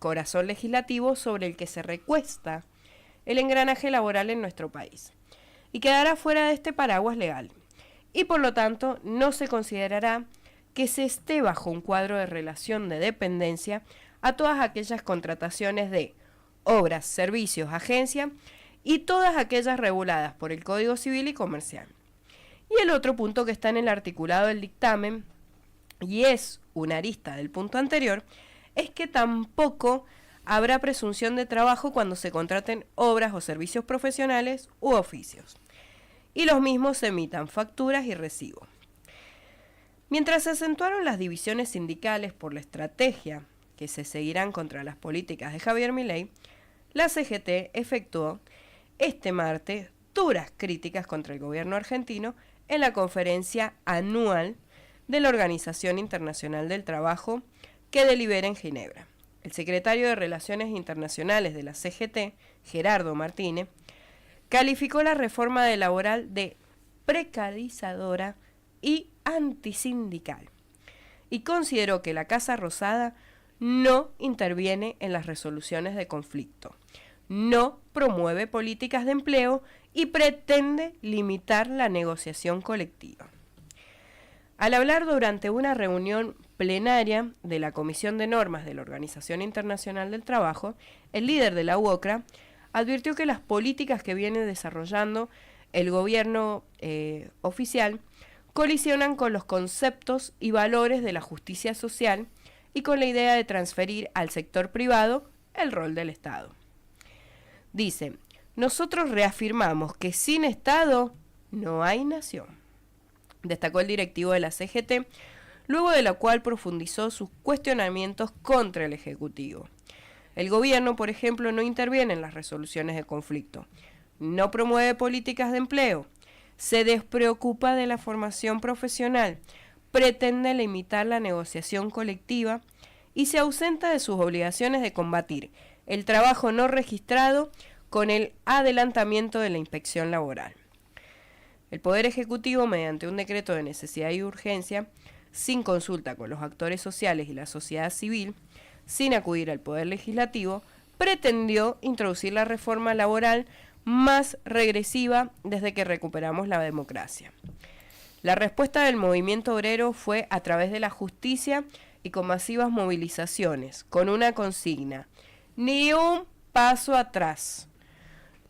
corazón legislativo sobre el que se recuesta el engranaje laboral en nuestro país, y quedará fuera de este paraguas legal. Y por lo tanto no se considerará que se esté bajo un cuadro de relación de dependencia a todas aquellas contrataciones de obras, servicios, agencia y todas aquellas reguladas por el Código Civil y Comercial. Y el otro punto que está en el articulado del dictamen, y es una arista del punto anterior, es que tampoco habrá presunción de trabajo cuando se contraten obras o servicios profesionales u oficios, y los mismos se emitan facturas y recibos. Mientras se acentuaron las divisiones sindicales por la estrategia que se seguirán contra las políticas de Javier Milei, la CGT efectuó este martes duras críticas contra el gobierno argentino en la conferencia anual de la Organización Internacional del Trabajo que delibera en Ginebra. El secretario de Relaciones Internacionales de la CGT, Gerardo Martínez, calificó la reforma laboral de precarizadora y antisindical y consideró que la Casa Rosada no interviene en las resoluciones de conflicto, no promueve políticas de empleo y pretende limitar la negociación colectiva. Al hablar durante una reunión plenaria de la Comisión de Normas de la Organización Internacional del Trabajo, el líder de la UOCRA advirtió que las políticas que viene desarrollando el gobierno oficial colisionan con los conceptos y valores de la justicia social y con la idea de transferir al sector privado el rol del Estado. Dice, nosotros reafirmamos que sin Estado no hay nación, destacó el directivo de la CGT, luego de la cual profundizó sus cuestionamientos contra el Ejecutivo. El gobierno, por ejemplo, no interviene en las resoluciones de conflicto, no promueve políticas de empleo, se despreocupa de la formación profesional, pretende limitar la negociación colectiva y se ausenta de sus obligaciones de combatir el trabajo no registrado con el adelantamiento de la inspección laboral. El Poder Ejecutivo, mediante un decreto de necesidad y urgencia, sin consulta con los actores sociales y la sociedad civil, sin acudir al Poder Legislativo, pretendió introducir la reforma laboral más regresiva desde que recuperamos la democracia. La respuesta del movimiento obrero fue a través de la justicia y con masivas movilizaciones, con una consigna: ni un paso atrás.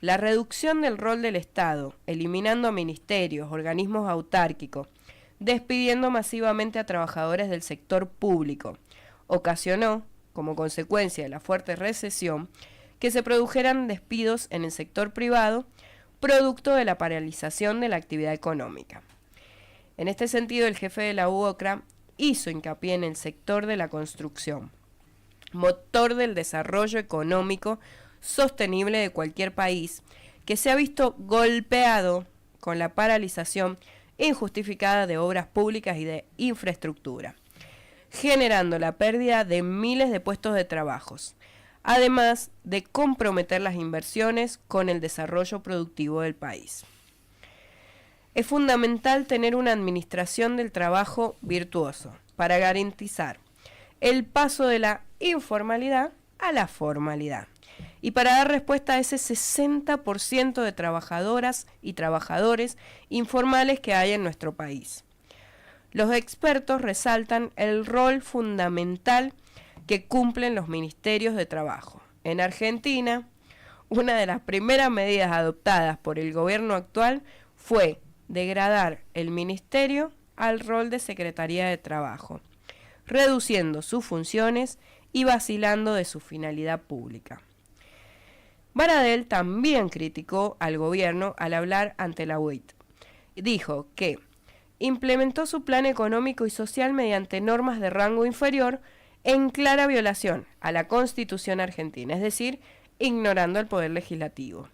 La reducción del rol del Estado, eliminando ministerios, organismos autárquicos, despidiendo masivamente a trabajadores del sector público, ocasionó, como consecuencia de la fuerte recesión, que se produjeran despidos en el sector privado, producto de la paralización de la actividad económica. En este sentido, el jefe de la UOCRA hizo hincapié en el sector de la construcción, motor del desarrollo económico sostenible de cualquier país, que se ha visto golpeado con la paralización injustificada de obras públicas y de infraestructura, generando la pérdida de miles de puestos de trabajo, además de comprometer las inversiones con el desarrollo productivo del país. Es fundamental tener una administración del trabajo virtuoso para garantizar el paso de la informalidad a la formalidad y para dar respuesta a ese 60% de trabajadoras y trabajadores informales que hay en nuestro país. Los expertos resaltan el rol fundamental que cumplen los ministerios de trabajo. En Argentina, una de las primeras medidas adoptadas por el gobierno actual fue degradar el ministerio al rol de Secretaría de Trabajo, reduciendo sus funciones y vacilando de su finalidad pública. Baradel también criticó al gobierno al hablar ante la UIT. Dijo que implementó su plan económico y social mediante normas de rango inferior en clara violación a la Constitución argentina, es decir, ignorando al Poder Legislativo.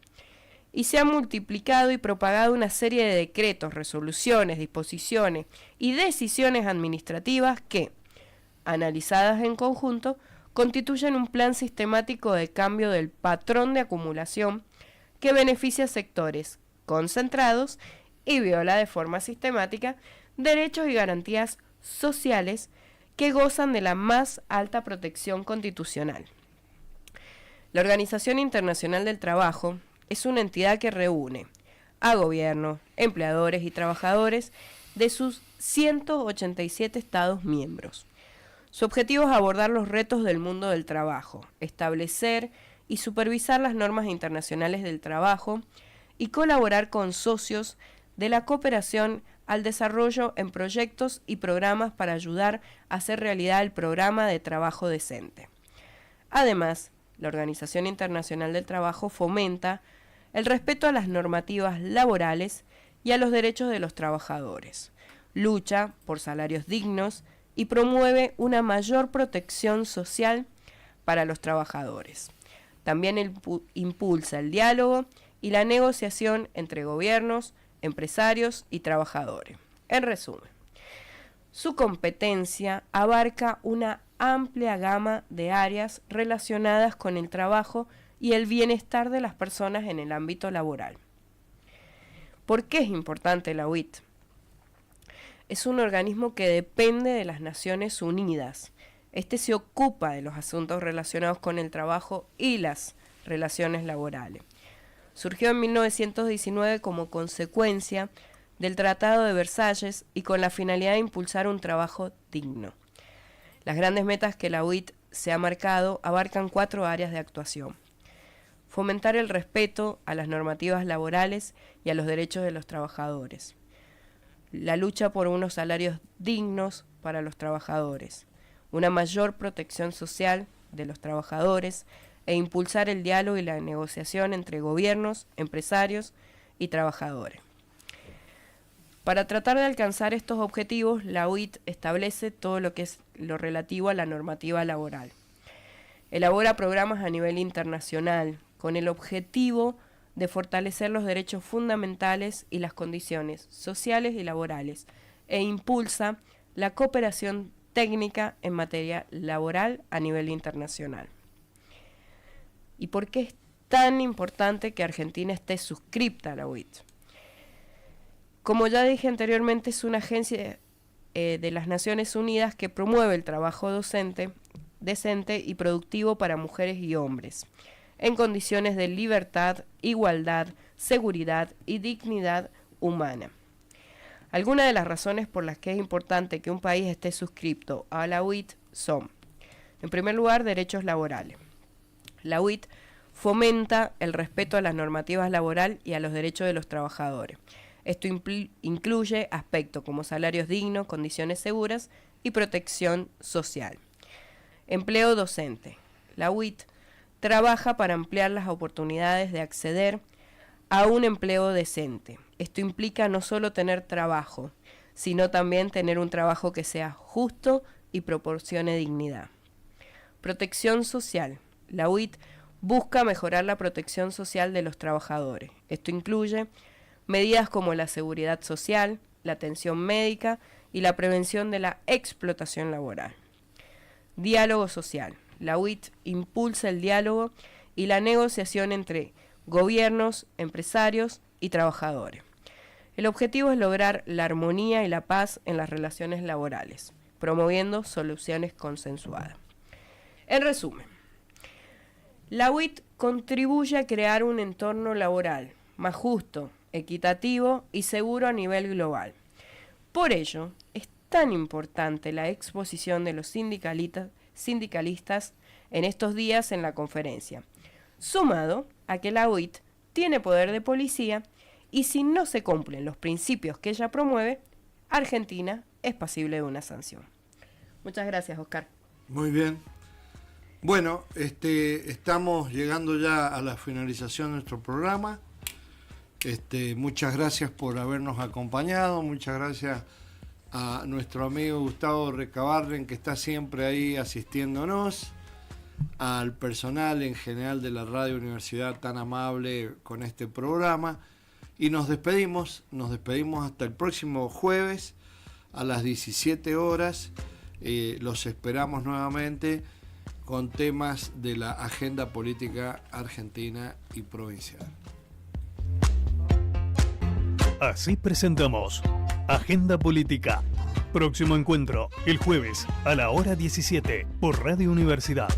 Y se ha multiplicado y propagado una serie de decretos, resoluciones, disposiciones y decisiones administrativas que, analizadas en conjunto, constituyen un plan sistemático de cambio del patrón de acumulación que beneficia a sectores concentrados y viola de forma sistemática derechos y garantías sociales que gozan de la más alta protección constitucional. La Organización Internacional del Trabajo es una entidad que reúne a gobierno, empleadores y trabajadores de sus 187 estados miembros. Su objetivo es abordar los retos del mundo del trabajo, establecer y supervisar las normas internacionales del trabajo y colaborar con socios de la cooperación al desarrollo en proyectos y programas para ayudar a hacer realidad el programa de trabajo decente. Además, la Organización Internacional del Trabajo fomenta el respeto a las normativas laborales y a los derechos de los trabajadores, lucha por salarios dignos y promueve una mayor protección social para los trabajadores. También impulsa el diálogo y la negociación entre gobiernos, empresarios y trabajadores. En resumen, su competencia abarca una amplia gama de áreas relacionadas con el trabajo y el bienestar de las personas en el ámbito laboral. ¿Por qué es importante la OIT? Es un organismo que depende de las Naciones Unidas. Este se ocupa de los asuntos relacionados con el trabajo y las relaciones laborales. Surgió en 1919 como consecuencia del Tratado de Versalles y con la finalidad de impulsar un trabajo digno. Las grandes metas que la OIT se ha marcado abarcan 4 áreas de actuación: fomentar el respeto a las normativas laborales y a los derechos de los trabajadores, la lucha por unos salarios dignos para los trabajadores, una mayor protección social de los trabajadores e impulsar el diálogo y la negociación entre gobiernos, empresarios y trabajadores. Para tratar de alcanzar estos objetivos, la OIT establece todo lo que es lo relativo a la normativa laboral. Elabora programas a nivel internacional con el objetivo de fortalecer los derechos fundamentales y las condiciones sociales y laborales e impulsa la cooperación técnica en materia laboral a nivel internacional. ¿Y por qué es tan importante que Argentina esté suscripta a la OIT? Como ya dije anteriormente, es una agencia de las Naciones Unidas que promueve el trabajo decente y productivo para mujeres y hombres, en condiciones de libertad, igualdad, seguridad y dignidad humana. Algunas de las razones por las que es importante que un país esté suscripto a la OIT son: en primer lugar, derechos laborales. La OIT fomenta el respeto a las normativas laborales y a los derechos de los trabajadores. Esto incluye aspectos como salarios dignos, condiciones seguras y protección social. Empleo docente. La UIT trabaja para ampliar las oportunidades de acceder a un empleo decente. Esto implica no solo tener trabajo, sino también tener un trabajo que sea justo y proporcione dignidad. Protección social. La UIT busca mejorar la protección social de los trabajadores. Esto incluye medidas como la seguridad social, la atención médica y la prevención de la explotación laboral. Diálogo social. La UIT impulsa el diálogo y la negociación entre gobiernos, empresarios y trabajadores. El objetivo es lograr la armonía y la paz en las relaciones laborales, promoviendo soluciones consensuadas. En resumen, la UIT contribuye a crear un entorno laboral más justo, equitativo y seguro a nivel global. Por ello, es tan importante la exposición de los sindicalistas en estos días en la conferencia, sumado a que la OIT tiene poder de policía y si no se cumplen los principios que ella promueve, Argentina es pasible de una sanción. Muchas gracias, Oscar. Muy bien. Bueno, estamos llegando ya a la finalización de nuestro programa. Muchas gracias por habernos acompañado, muchas gracias a nuestro amigo Gustavo Recabarren, que está siempre ahí asistiéndonos, al personal en general de la Radio Universidad tan amable con este programa, y nos despedimos hasta el próximo jueves a las 17 horas, los esperamos nuevamente con temas de la agenda política argentina y provincial. Así presentamos Agenda Política. Próximo encuentro, el jueves a la hora 17 por Radio Universidad.